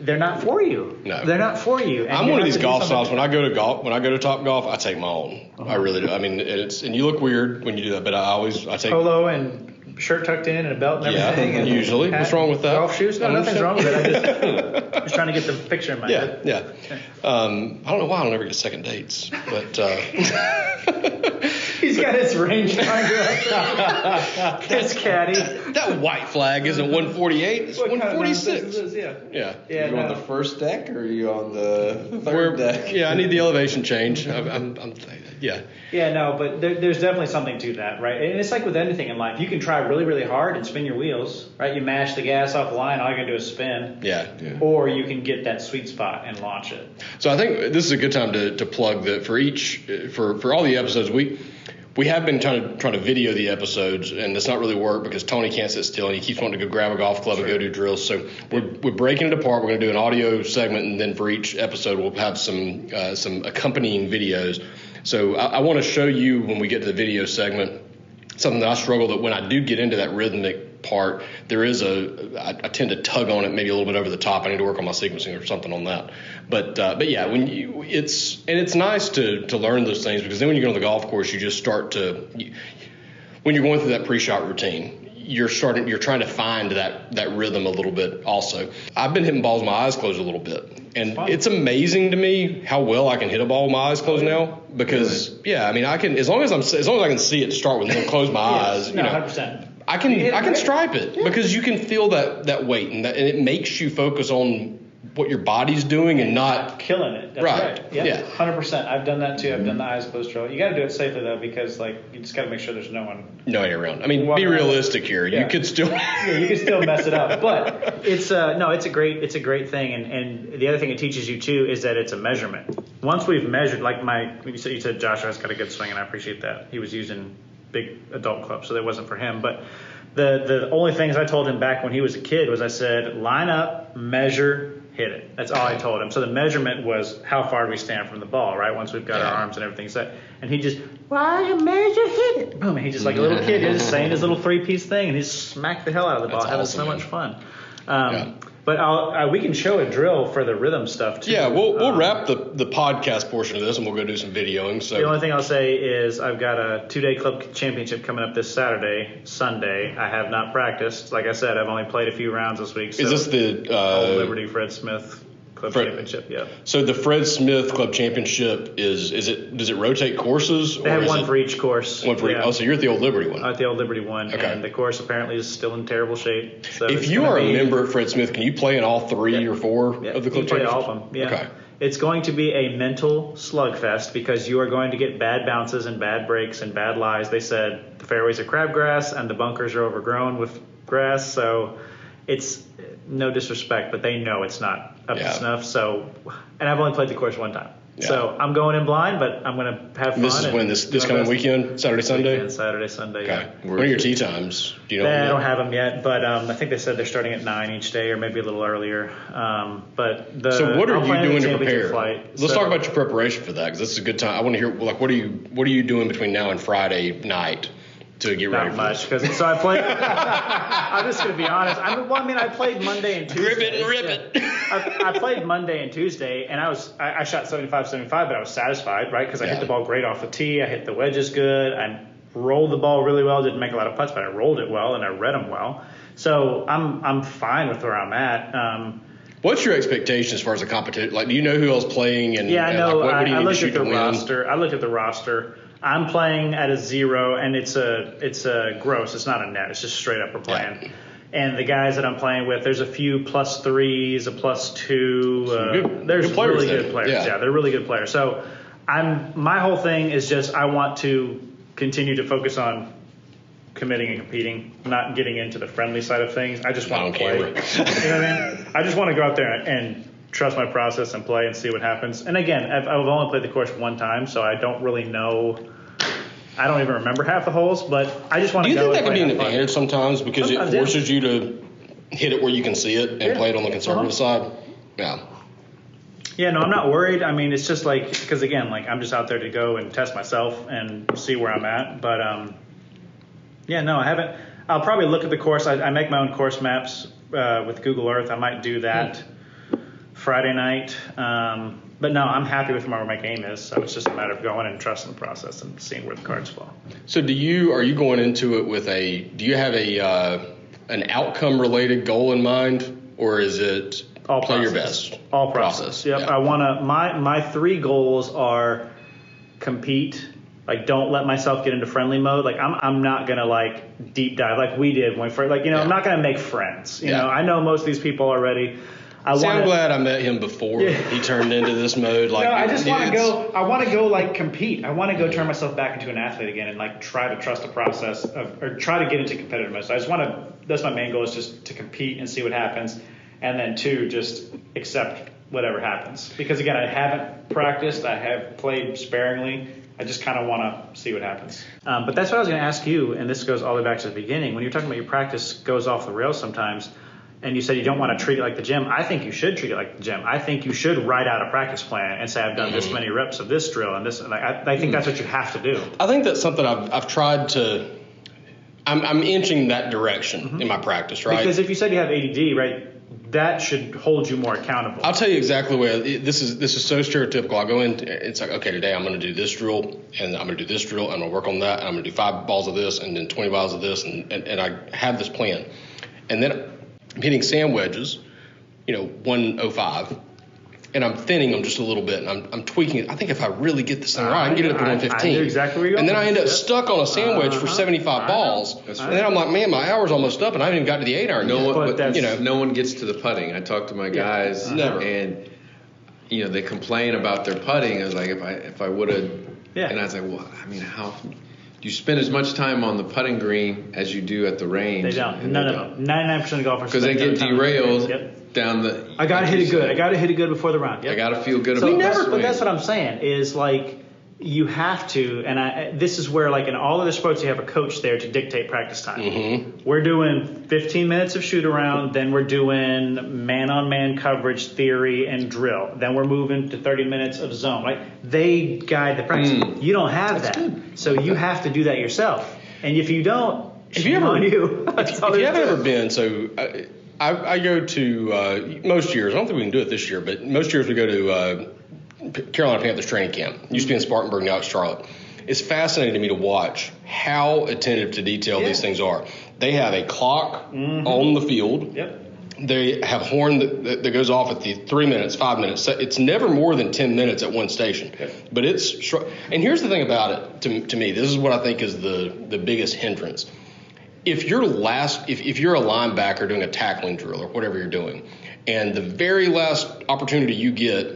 They're not for you.
No.
They're not for you. And
I'm one of these golf styles. When I go to Topgolf, I take my own. I really do. I mean, and you look weird when you do that, but I take
polo and shirt tucked in and a belt and everything.
Yeah,
and
usually. What's wrong with that?
Golf shoes? No, nothing's wrong with it. I'm just trying to get the picture in my head.
Yeah. I don't know why I don't ever get second dates, but
he's got his rangefinder. His caddy.
That white flag isn't 148. It's 146.
Yeah.
You on the first deck or are you on the third deck?
Yeah, I need the elevation change.
Yeah, no, but there's definitely something to that, right? And it's like with anything in life. You can try really, really hard and spin your wheels, right? You mash the gas off the line, all you're going to do is spin.
Yeah.
Or you can get that sweet spot and launch it.
So I think this is a good time to plug that for all the episodes, we have been trying to video the episodes, and it's not really work because Tony can't sit still and he keeps wanting to go grab a golf club and go do drills. So we're breaking it apart. We're going to do an audio segment, and then for each episode we'll have some accompanying videos. So I want to show you when we get to the video segment something that I struggle that when I do get into that rhythmic part, I tend to tug on it maybe a little bit over the top. I need to work on my sequencing or something on that. But yeah, it's nice to learn those things because then when you go to the golf course, you just start when you're going through that pre-shot routine, you're trying to find that rhythm a little bit also. I've been hitting balls with my eyes closed a little bit. And it's amazing to me how well I can hit a ball with my eyes closed now because I mean I can as long as I can see it to start with and then close my eyes.
100%.
I can stripe it because you can feel that weight and it makes you focus on what your body's doing and not
killing it. That's right. Yeah. 100%. I've done that too. I've done the eyes closed drill. You got to do it safely though because you just got to make sure there's no one
around. I mean, be realistic here. Yeah. You could still
you could still mess it up. But it's a great thing and the other thing it teaches you too is that it's a measurement. Once we've measured, like you said Joshua's got a good swing and I appreciate that. He was using big adult clubs, so that wasn't for him. But the only things I told him back when he was a kid was I said, line up, measure, hit it. That's all I told him. So the measurement was how far do we stand from the ball, right? Once we've got our arms and everything set. And he just, you measure, hit it. Boom. And he just like a little kid, he was just saying his little 3-piece thing, and he just smacked the hell out of the ball, having so much fun. But we can show a drill for the rhythm stuff too.
Yeah, we'll wrap the podcast portion of this, and we'll go do some videoing. So
the only thing I'll say is I've got a 2-day club championship coming up this Saturday, Sunday. I have not practiced. Like I said, I've only played a few rounds this week. So
is this the
Old Liberty Fred Smith Club Championship? Yeah.
So the Fred Smith Club Championship does it rotate courses?
They have one for each course.
One for each. Oh, so you're at the Old Liberty one.
At the Old Liberty one.
Okay.
And the course apparently is still in terrible shape. So
if you are a member at Fred Smith, can you play in all 3 or 4 of the club championships?
Play all of them. Yeah.
Okay.
It's going to be a mental slugfest because you are going to get bad bounces and bad breaks and bad lies. They said the fairways are crabgrass and the bunkers are overgrown with grass, so it's no disrespect, but they know it's not up to snuff. So, and I've only played the course one time. Yeah. So I'm going in blind, but I'm going to have fun.
This is when this coming weekend, Saturday, Sunday?
Saturday, Sunday,
okay. Yeah. What are your tee times? Do you know?
I don't have them yet, but I think they said they're starting at 9 each day or maybe a little earlier.
So what are you doing to prepare? Let's talk about your preparation for that because this is a good time. I want to hear, what are you doing between now and Friday night to get ready for
this? Not much. So I played. I'm just going to be honest. I played Monday and Tuesday.
Rip it.
I played Monday and Tuesday, and I shot 75-75, but I was satisfied, right? Because I hit the ball great off the tee. I hit the wedges good. I rolled the ball really well. Didn't make a lot of putts, but I rolled it well and I read them well. So I'm fine with where I'm at.
What's your expectation as far as the competition? Like, do you know who else playing? And
I know.
What do you need to shoot to win?
I looked at the roster. I'm playing at a 0, and it's a gross. It's not a net. It's just straight up we're playing. Yeah. And the guys that I'm playing with, there's a few +3s, a +2. There's
good players
really
there.
good players.
Yeah,
they're really good players. So my whole thing is just I want to continue to focus on committing and competing, not getting into the friendly side of things. I just want to play. You know what I mean? I just want to go out there and trust my process and play and see what happens. And again, I've only played the course one time, so I don't really know. I don't even remember half the holes, but I just want to go.
Do you think that can be an advantage sometimes because it forces you to hit it where you can see it and play it on the conservative side? Yeah.
Yeah, no, I'm not worried. I mean, it's just like, because again, like I'm just out there to go and test myself and see where I'm at. But yeah, no, I haven't. I'll probably look at the course. I make my own course maps with Google Earth. I might do that Friday night. But no, I'm happy with where my game is. So it's just a matter of going and trusting the process and seeing where the cards fall.
So are you going into it with do you have an outcome related goal in mind, or is it
all
play
process.
your best?
All process. Yep.
Yeah.
I want to, my 3 goals are compete. Like, don't let myself get into friendly mode. Like, I'm not going to, like, deep dive like we did when we first, like, I'm not going to make friends. You know, I know most of these people already.
I'm glad I met him before he turned into this mode. Like,
no, I just want to go. I want to go like compete. I want to go turn myself back into an athlete again and like try to trust the process or try to get into competitive mode. So I just want to. That's my main goal, is just to compete and see what happens, and then 2, just accept whatever happens. Because again, I haven't practiced. I have played sparingly. I just kind of want to see what happens. But that's what I was going to ask you, and this goes all the way back to the beginning. When you're talking about your practice goes off the rails sometimes. And you said you don't want to treat it like the gym. I think you should treat it like the gym. I think you should write out a practice plan and say, I've done this many reps of this drill and this. And I think that's what you have to do.
I think that's something I've tried to. I'm inching that direction in my practice, right?
Because if you said you have ADD, right, that should hold you more accountable.
I'll tell you exactly where this is so stereotypical. I go in, it's like, okay, today I'm going to do this drill, and I'm going to do this drill, and I'm going to work on that, and I'm going to do 5 balls of this, and then 20 balls of this, and I have this plan, and then I'm hitting sand wedges, 105, and I'm thinning them just a little bit, and I'm tweaking it. I think if I really get this thing right, I can get it up to 115.
I know exactly where you're going.
And then I end up stuck on a sand wedge for 75 balls, and then I'm like, man, my hour's almost up, and I haven't even got to the 8-iron yet.
No one gets to the putting. I talk to my guys, and they complain about their putting. I was like, if I would have, and I was like, well, I mean, how? You spend as much time on the putting green as you do at the range.
They don't. None of them. 99% of golfers.
Because they get derailed down the.
I got to hit it good. I got to hit it good before the round. Yep.
I got to feel good about
the swing. But that's what I'm saying is like you have to, and this is where like in all other sports you have a coach there to dictate practice time. Mm-hmm. We're doing 15 minutes of shoot around, then we're doing man-on-man coverage theory and drill. Then we're moving to 30 minutes of zone. Like they guide the practice. You don't have that. Good. So you have to do that yourself. And if you don't,
if you have ever been, so I go to most years, I don't think we can do it this year, but most years we go to Carolina Panthers training camp. Used to be in Spartanburg, now it's Charlotte. It's fascinating to me to watch how attentive to detail these things are. They have a clock on the field. Yep. They have a horn that goes off at the 3 minutes, 5 minutes. It's never more than 10 minutes at one station. Yep. But it's and here's the thing about it to me. This is what I think is the biggest hindrance. If you're a linebacker doing a tackling drill or whatever you're doing, and the very last opportunity you get,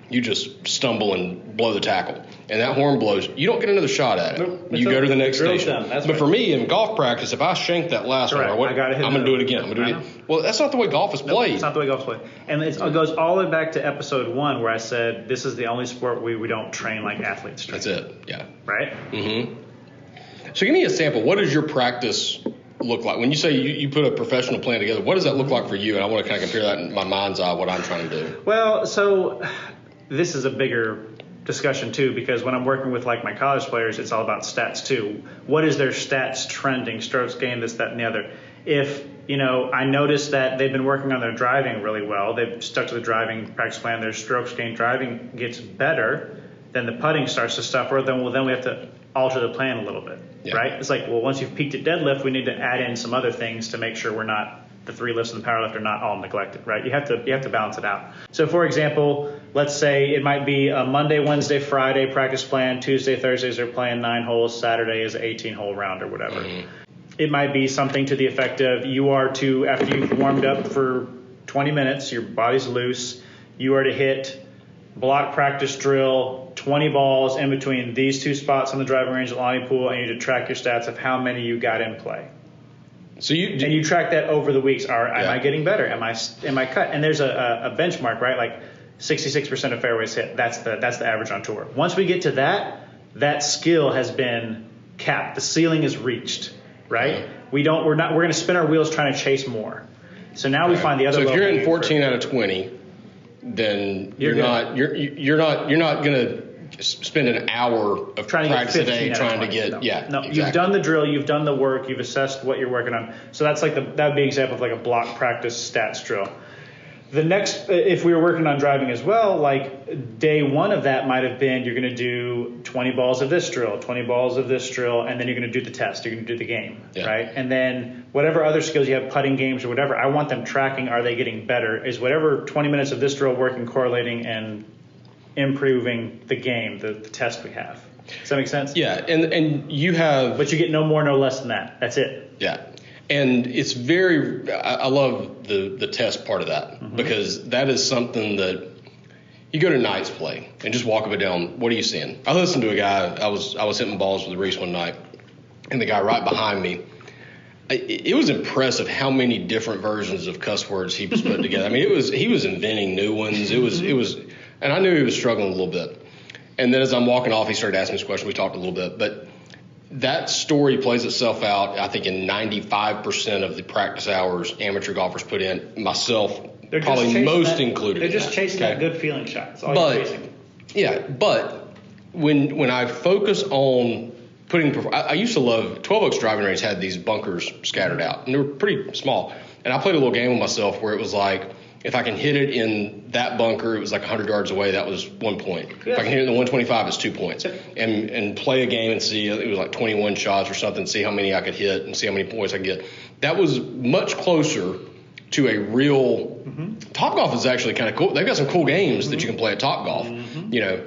you just stumble and blow the tackle, and that horn blows, you don't get another shot at it. Nope, you go to the next station. But for me, in golf practice, if I shank that last one, I'm going to do it again. Well, that's not the way golf is played.
It's not the way golf is played. And it goes all the way back to episode 1 where I said this is the only sport we don't train like athletes train.
That's it, yeah.
Right?
Mm-hmm. So give me a sample. What does your practice look like? When you say you put a professional plan together, what does that look like for you? And I want to kind of compare that in my mind's eye, what I'm trying to do.
Well, so this is a bigger discussion too, because when I'm working with like my college players, it's all about stats too. What is their stats trending, strokes gained, this, that, and the other? If, I notice that they've been working on their driving really well, they've stuck to the driving practice plan, their strokes gained driving gets better, then the putting starts to suffer, then we have to alter the plan a little bit, right? It's like, well, once you've peaked at deadlift, we need to add in some other things to make sure the 3 lifts in the power lift are not all neglected, right? You have to balance it out. So for example, let's say it might be a Monday, Wednesday, Friday practice plan, Tuesday, Thursdays are playing 9 holes, Saturday is an 18-hole round or whatever. Mm-hmm. It might be something to the effect of you are to, after you've warmed up for 20 minutes, your body's loose, you are to hit block practice drill, 20 balls in between these 2 spots on the driving range at Lonnie Pool, and you to track your stats of how many you got in play.
So
you track that over the weeks. Am I getting better? Am I cut? And there's a benchmark, right? Like 66% of fairways hit. That's the average on tour. Once we get to that skill has been capped. The ceiling is reached, right? Yeah. We're going to spin our wheels trying to chase more. So now we find the other.
So if you're hitting 14 out of 20, then
You're
not going to spend an hour of
trying
practice
to
a day trying to get
no.
exactly.
You've done the drill, you've done the work, you've assessed what you're working on. So that's like that would be an example of like a block practice stats drill. The next, if we were working on driving as well, like day one of that might have been you're going to do 20 balls of this drill, 20 balls of this drill, and then you're going to do the test, you're going to do the game, right? And then whatever other skills you have, putting games or whatever, I want them tracking, are they getting better? Is whatever 20 minutes of this drill working, correlating, and improving the game, the test we have. Does that make sense?
Yeah, and you have...
But you get no more, no less than that. That's it.
Yeah. And it's very, I love the test part of that, because that is something that you go to Knights play and just walk up and down. What are you seeing? I listened to a guy, I was hitting balls with Reese one night, and the guy right behind me, it was impressive how many different versions of cuss words he was putting together. I mean, he was inventing new ones. It was, and I knew he was struggling a little bit. And then as I'm walking off, he started asking me this question. We talked a little bit, but that story plays itself out, I think, in 95% of the practice hours amateur golfers put in, myself probably most included.
They're just chasing that good feeling shot. That's all you're chasing.
Yeah, but when I focus on putting, I used to love 12 Oaks driving range had these bunkers scattered out, and they were pretty small. And I played a little game with myself where it was like, if I can hit it in that bunker, it was like 100 yards away, that was 1 point. Yeah. If I can hit it in the 125, it's 2 points. And play a game and see, it was like 21 shots or something, see how many I could hit and see how many points I could get. That was much closer to a real Top Golf is actually kind of cool. They've got some cool games that you can play at Top Golf, you know.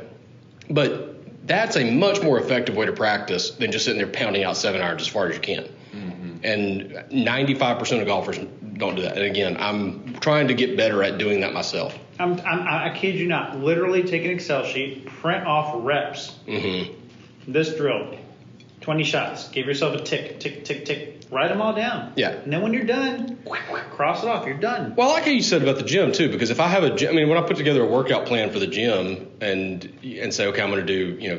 But that's a much more effective way to practice than just sitting there pounding out 7 irons as far as you can. And 95% of golfers don't do that. And again, I'm trying to get better at doing that myself.
I kid you not. Literally take an Excel sheet, print off reps. This drill, 20 shots. Give yourself a tick, tick, tick, tick. Write them all down.
Yeah.
And then when you're done, cross it off. You're done.
Well, I like how you said about the gym too, because if I have a gym, I mean, when I put together a workout plan for the gym and say, okay, I'm going to do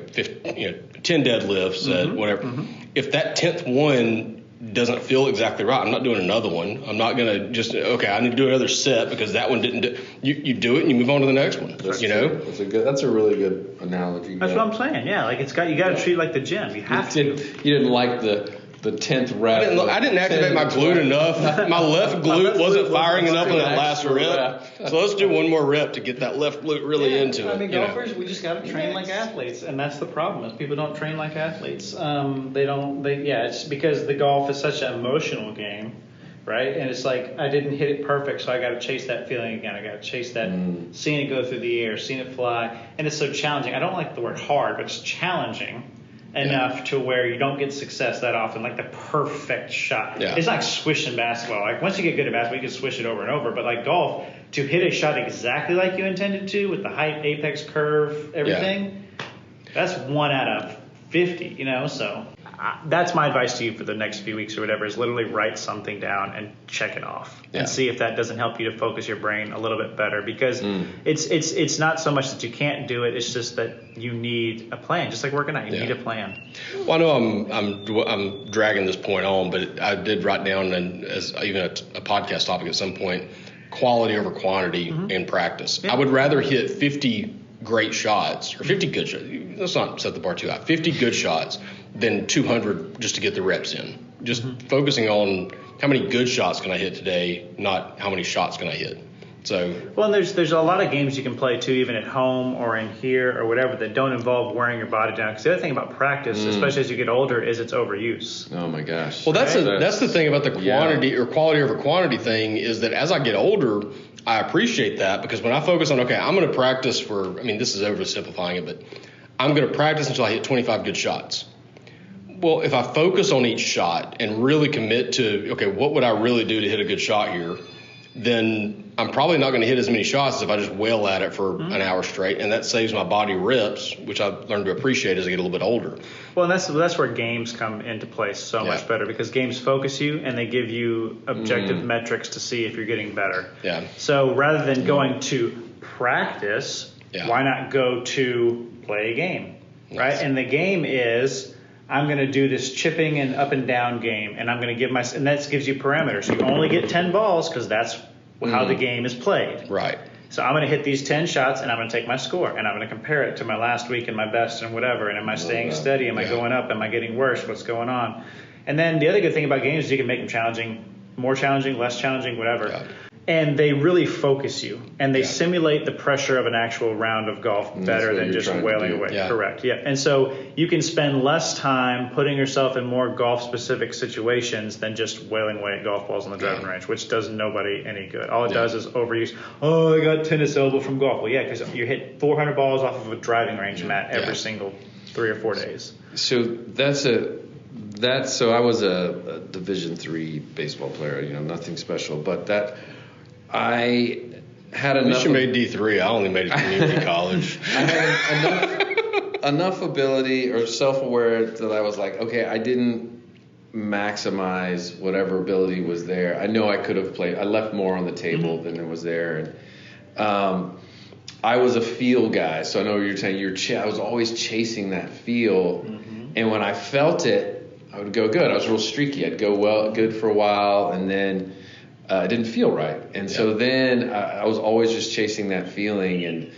10 deadlifts at whatever. If that 10th one doesn't feel exactly right, I'm not doing another one. I'm not going to just, okay, I need to do another set because that one didn't do. You do it and you move on to the next one.
That's a really good analogy.
That's what I'm saying. Yeah, like you got to treat it like the gym. You have to.
You didn't like the 10th rep.
I didn't activate my glute enough. My left glute wasn't firing enough on that last rep. So let's do one more rep to get that left glute really into it.
I mean, golfers, we just got to train like athletes, and that's the problem. Is people don't train like athletes. It's because the golf is such an emotional game, right? And it's like I didn't hit it perfect, so I got to chase that feeling again. I got to chase that, seeing it go through the air, seeing it fly, and it's so challenging. I don't like the word hard, but it's challenging enough to where you don't get success that often, like the perfect shot. It's like swishing basketball. Like once you get good at basketball, you can swish it over and over. But like golf, to hit a shot exactly like you intended to with the height, apex, curve, everything, that's 1 out of 50, So that's my advice to you for the next few weeks or whatever is literally write something down and check it off and see if that doesn't help you to focus your brain a little bit better, because it's not so much that you can't do it, it's just that you need a plan, just like working out, you need a plan.
Well, I know I'm dragging this point on, but I did write down, and as even a podcast topic at some point, quality over quantity in practice. I would rather hit 50 great shots or 50 good shots. Let's not set the bar too high. 50 good shots than 200 just to get the reps in. Just focusing on how many good shots can I hit today, not how many shots can I hit. So
and there's a lot of games you can play too, even at home or in here or whatever, that don't involve wearing your body down. Because the other thing about practice, especially as you get older, is it's overuse.
Oh my gosh.
Well, that's the thing about the quantity or quality over quantity thing, is that as I get older, I appreciate that, because when I focus on, okay, I'm going to practice for, I mean, this is oversimplifying it, but I'm going to practice until I hit 25 good shots. Well, if I focus on each shot and really commit to, okay, what would I really do to hit a good shot here, then I'm probably not going to hit as many shots as if I just wail at it for an hour straight, and that saves my body reps, which I've learned to appreciate as I get a little bit older.
Well, and that's where games come into play so much better, because games focus you and they give you objective metrics to see if you're getting better.
Yeah.
So rather than going to practice, why not go to play a game, right? And the game is, I'm going to do this chipping and up and down game, and I'm going to give and that gives you parameters. You only get 10 balls because that's how the game is played.
Right.
So I'm going to hit these 10 shots, and I'm going to take my score, and I'm going to compare it to my last week and my best and whatever. And am I staying steady? Am I going up? Am I getting worse? What's going on? And then the other good thing about games is you can make them challenging, more challenging, less challenging, whatever.
Yeah.
And they really focus you, and they simulate the pressure of an actual round of golf better than just wailing away.
Yeah.
Correct. Yeah. And so you can spend less time putting yourself in more golf-specific situations than just wailing away at golf balls on the driving range, which does nobody any good. All it does is overuse. Oh, I got tennis elbow from golf. Well, yeah, because you hit 400 balls off of a driving range mat every single 3 or 4 days.
So so I was a Division III baseball player, nothing special, but I had enough.
At least you made D3. I only made it to community college.
I had enough ability or self-aware that I was like, okay, I didn't maximize whatever ability was there. I know I could have played. I left more on the table than there was there, and I was a feel guy. So I know what you're saying. I was always chasing that feel, and when I felt it, I would go good. I was real streaky. I'd go good for a while, and then it didn't feel right. And so then I was always just chasing that feeling. And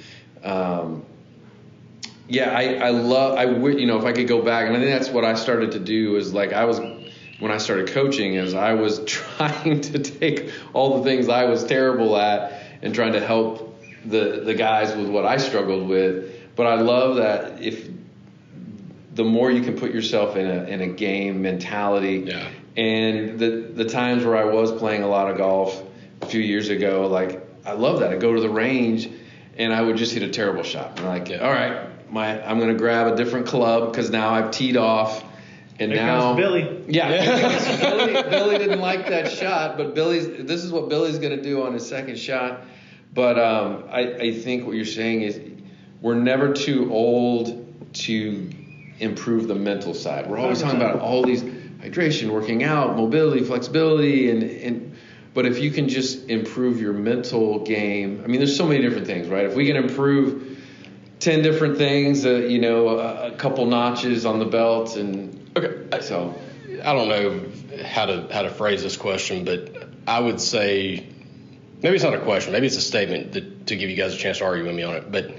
if I could go back, and I think that's what I started to do is when I started coaching is I was trying to take all the things I was terrible at and trying to help the guys with what I struggled with. But I love that the more you can put yourself in a game mentality, and the times where I was playing a lot of golf a few years ago, like I love that. I go to the range and I would just hit a terrible shot. I'm like, all right, I'm going to grab a different club because now I've teed off. And
Here
now
comes Billy.
Yeah, Billy didn't like that shot, but this is what Billy's going to do on his second shot. But I think what you're saying is we're never too old to improve the mental side. We're always talking about all these hydration, working out, mobility, flexibility, but if you can just improve your mental game, I mean, there's so many different things, right? If we can improve 10 different things, a couple notches on the belt, and so
I don't know how to phrase this question, but I would say maybe it's not a question, maybe it's a statement to give you guys a chance to argue with me on it. But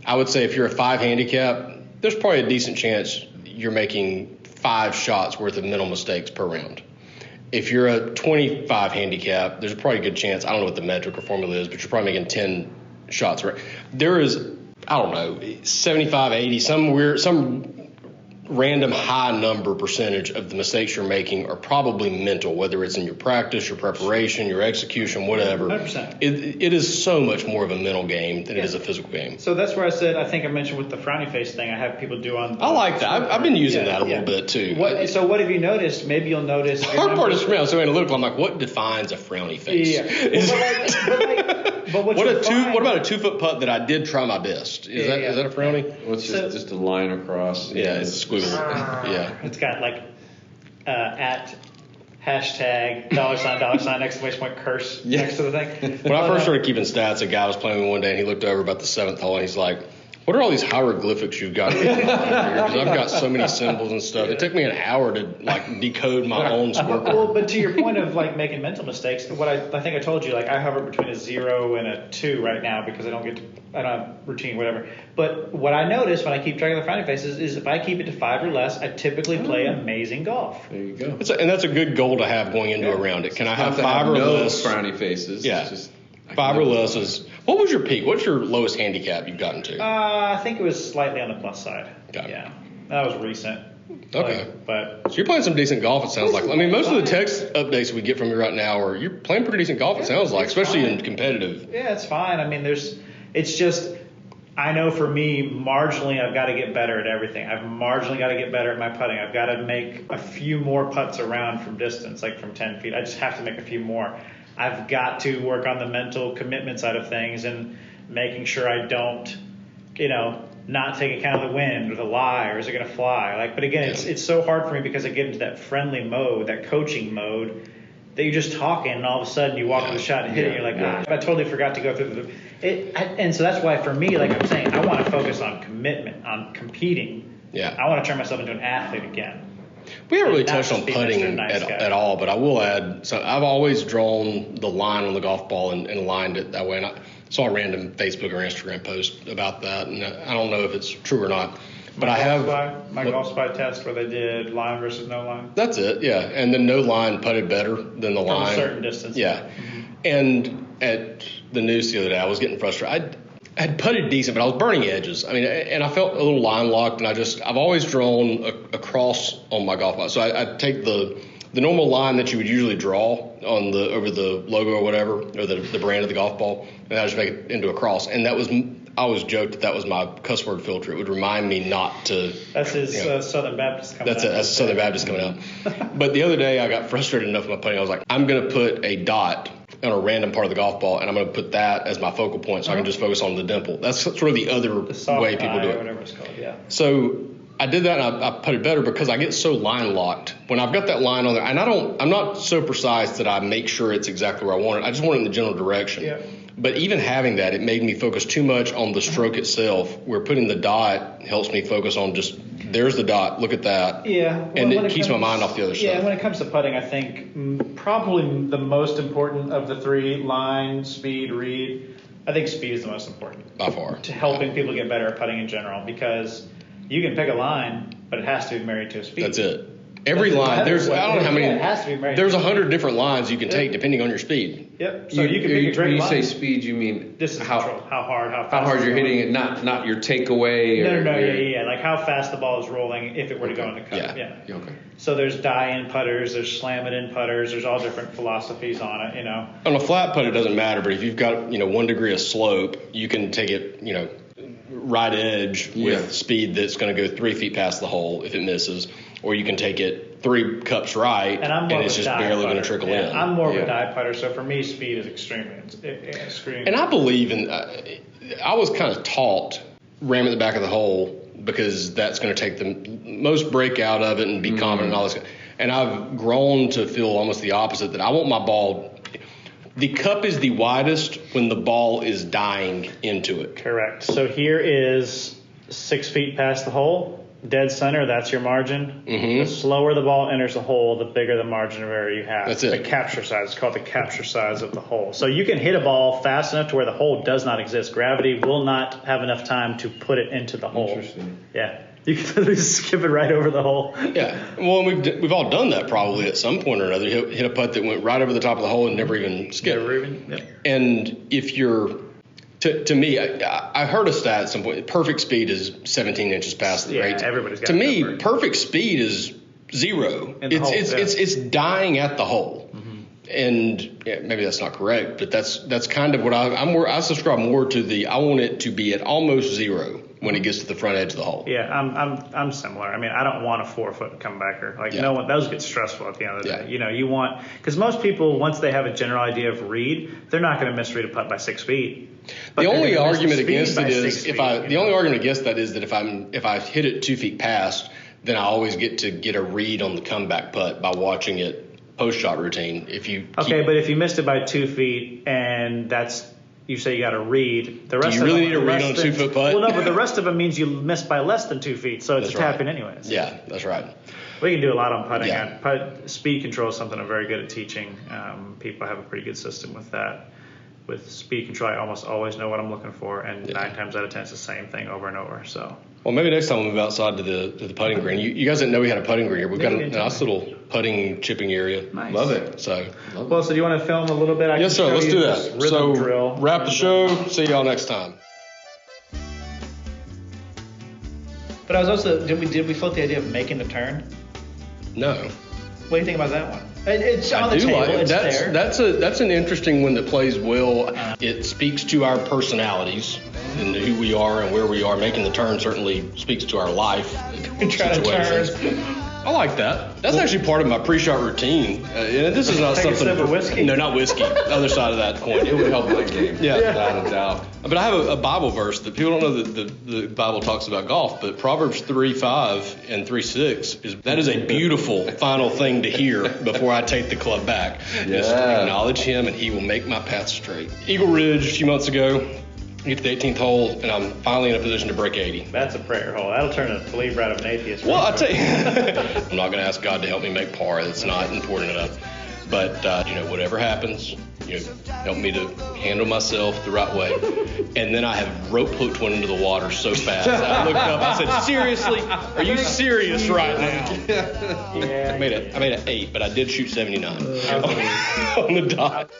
I would say if you're a 5 handicap, there's probably a decent chance you're making 5 shots worth of mental mistakes per round. If you're a 25 handicap, there's probably a good chance, I don't know what the metric or formula is, but you're probably making 10 shots. There is, I don't know, 75, 80, some random high number percentage of the mistakes you're making are probably mental, whether it's in your practice, your preparation, your execution, whatever.
100%.
It is so much more of a mental game than it is a physical game.
So that's where I think I mentioned with the frowny face thing, I have people do on.
I like that. I've been using that a little bit too.
So what have you noticed? Maybe you'll notice.
The hard part is for me, I'm so analytical. I'm like, what defines a frowny face?
Yeah. But what
about a 2-foot putt that I did try my best? Is that a frowny?
Well, it's just a line across.
Yeah, it's a squiggly. Yeah.
It's got like at hashtag $, exclamation point curse next to the thing.
When I first started keeping stats, a guy was playing with me one day and he looked over about the 7th hole and he's like, what are all these hieroglyphics you've got here? Because I've got so many symbols and stuff. It took me an hour to decode my own scorecard.
Well, but to your point of making mental mistakes, what I think I told you, I hover between a 0 and a 2 right now because I don't have routine, whatever. But what I notice when I keep track of the frowny faces is if I keep it to 5 or less, I typically play amazing golf.
There you go.
And that's a good goal to have going into a round. Can I have 5 or less?
Frowny faces.
Yeah. 5 or less is. What was your peak? What's your lowest handicap you've gotten to?
I think it was slightly on the plus side.
Okay.
Yeah, that was recent.
Okay.
But
so you're playing some decent golf, it sounds like. I mean, most of the text updates we get from you right now you're playing pretty decent golf, it sounds like, especially in competitive.
Yeah, it's fine. I mean, it's just, I know for me, marginally, I've got to get better at everything. I've marginally got to get better at my putting. I've got to make a few more putts around from distance, like from 10 feet. I just have to make a few more. I've got to work on the mental commitment side of things and making sure I don't, not take account of the wind or the lie or is it going to fly. But again, it's so hard for me because I get into that friendly mode, that coaching mode, that you're just talking and all of a sudden you walk to the shot and hit it and you're like, I totally forgot to go through and so that's why for me, like I'm saying, I want to focus on commitment, on competing.
Yeah.
I want to turn myself into an athlete again.
We haven't really touched on putting at all, but I will add, so I've always drawn the line on the golf ball and aligned it that way. saw a random Facebook or Instagram post about that, and I don't know if it's true or not. But
my golf spy test where they did line versus no line.
That's it, yeah. And the no line putted better than the line.
From a certain distance.
Yeah. Mm-hmm. And at the news the other day, I was getting frustrated. I had putted decent, but I was burning edges. I mean, and I felt a little line locked, and I've always drawn a cross on my golf ball. So I'd take the normal line that you would usually draw on over the logo or whatever, or the brand of the golf ball, and I just make it into a cross. And that was, I always joked that was my cuss word filter. It would remind me not to.
That's his Southern Baptist coming out.
That's Southern Baptist coming out. But the other day I got frustrated enough with my putting. I was like, I'm going to put a dot on a random part of the golf ball, and I'm going to put that as my focal point so I can just focus on the dimple. That's sort of the other way people do it.
Or whatever it's called, yeah.
So I did that, and I put it better because I get so line locked when I've got that line on there, and I'm not so precise that I make sure it's exactly where I want it. I just want it in the general direction.
Yeah.
But even having that, it made me focus too much on the stroke itself, where putting the dot helps me focus on just, there's the dot, look at that.
Yeah.
And it keeps my mind off the other stuff.
Yeah, when it comes to putting, I think probably the most important of the three, line, speed, read, I think speed is the most important.
By far.
To helping people get better at putting in general, because you can pick a line, but it has to be married to a speed.
That's it. Every line, I don't know how many.
It has to be married.
There's 100 different lines you can take depending on your speed.
Yep. So you can pick a great
When you
line.
say speed, you mean
This is
how
control. How hard, how fast.
how hard you're hitting it, not your takeaway.
No, yeah. Like how fast the ball is rolling if it were to go in the cup.
Yeah.
Okay.
So there's die-in putters, there's slam-it-in putters, there's all different philosophies on it,
On a flat putt, it doesn't matter, but if you've got 1 degree of slope, you can take it right edge with speed that's going to go 3 feet past the hole if it misses, or you can take it 3 cups right and it's just barely going to trickle in.
I'm more of a die putter, so for me, speed is extremely.
And I believe in. I was kind of taught ram at the back of the hole because that's going to take the most break out of it and be common and all this. And I've grown to feel almost the opposite, that I want my ball. The cup is the widest when the ball is dying into it.
Correct. So here is 6 feet past the hole, dead center. That's your margin. Mm-hmm. The slower the ball enters the hole, the bigger the margin of error you have.
That's it.
The capture size. It's called the capture size of the hole. So you can hit a ball fast enough to where the hole does not exist. Gravity will not have enough time to put it into the hole.
Interesting.
Yeah. You can literally skip it right over the hole.
Yeah. Well, we've all done that probably at some point or another. Hit a putt that went right over the top of the hole and never even skipped.
Yep.
And if you're, to me, I heard a stat at some point. Perfect speed is 17 inches past the rate.
Everybody's got
to me,
number.
Perfect speed is 0. It's dying at the hole. Mm-hmm. And maybe that's not correct, but that's kind of what I subscribe more to I want it to be at almost 0 when it gets to the front edge of the hole.
Yeah, I'm similar. I mean, I don't want a 4-foot comebacker. No one, those get stressful at the end of the day. You want, because most people, once they have a general idea of read, they're not going to misread a putt by 6 feet.
The only argument against it is the only argument against that is that if I hit it 2 feet past, then I always get to get a read on the comeback putt by watching it post-shot routine.
But if you missed it by 2 feet and you say you got to read. The rest
do you really need to read on a 2-foot putt?
Well, no, but the rest of it means you missed by less than 2 feet, so it's a tap in anyways.
Yeah, that's right.
We can do a lot on putting.
Yeah.
Speed control is something I'm very good at teaching. People have a pretty good system with that. With speed control, I almost always know what I'm looking for, and 9 times out of 10, it's the same thing over and over. So.
Well, maybe next time we'll move outside to the putting green. You guys didn't know we had a putting green here. We've got a nice little putting chipping area.
Nice.
Love it.
So
do you want to film a little bit?
Yes, sir. Let's do that. So
drill.
Wrap the show. See y'all next time.
But I was also did we float the idea of making the turn?
No.
What do you think about that one? It's on the table. It's there.
That's an interesting one that plays well. It speaks to our personalities and who we are and where we are. Making the turn certainly speaks to our life situations. I like that. That's actually part of my pre-shot routine. And this is not
Take
something.
A sip of whiskey?
No, not whiskey. The other side of that coin.
It would help my game.
Yeah.
Without a doubt.
But I have a Bible verse that people don't know that the Bible talks about golf, but Proverbs 3:5 and 3:6 that is a beautiful final thing to hear before I take the club back. Just acknowledge him and he will make my path straight. Eagle Ridge a few months ago, get to the 18th hole, and I'm finally in a position to break 80.
That's a prayer hole. That'll turn a believer out of an atheist.
Well, I tell you, I'm not going to ask God to help me make par. That's not important enough. But, whatever happens, helped me to handle myself the right way. And then I have rope hooked one into the water so fast. I looked up. I said, "Seriously? Are you serious right now?"
Yeah.
I made an 8, but I did shoot 79 on the dot.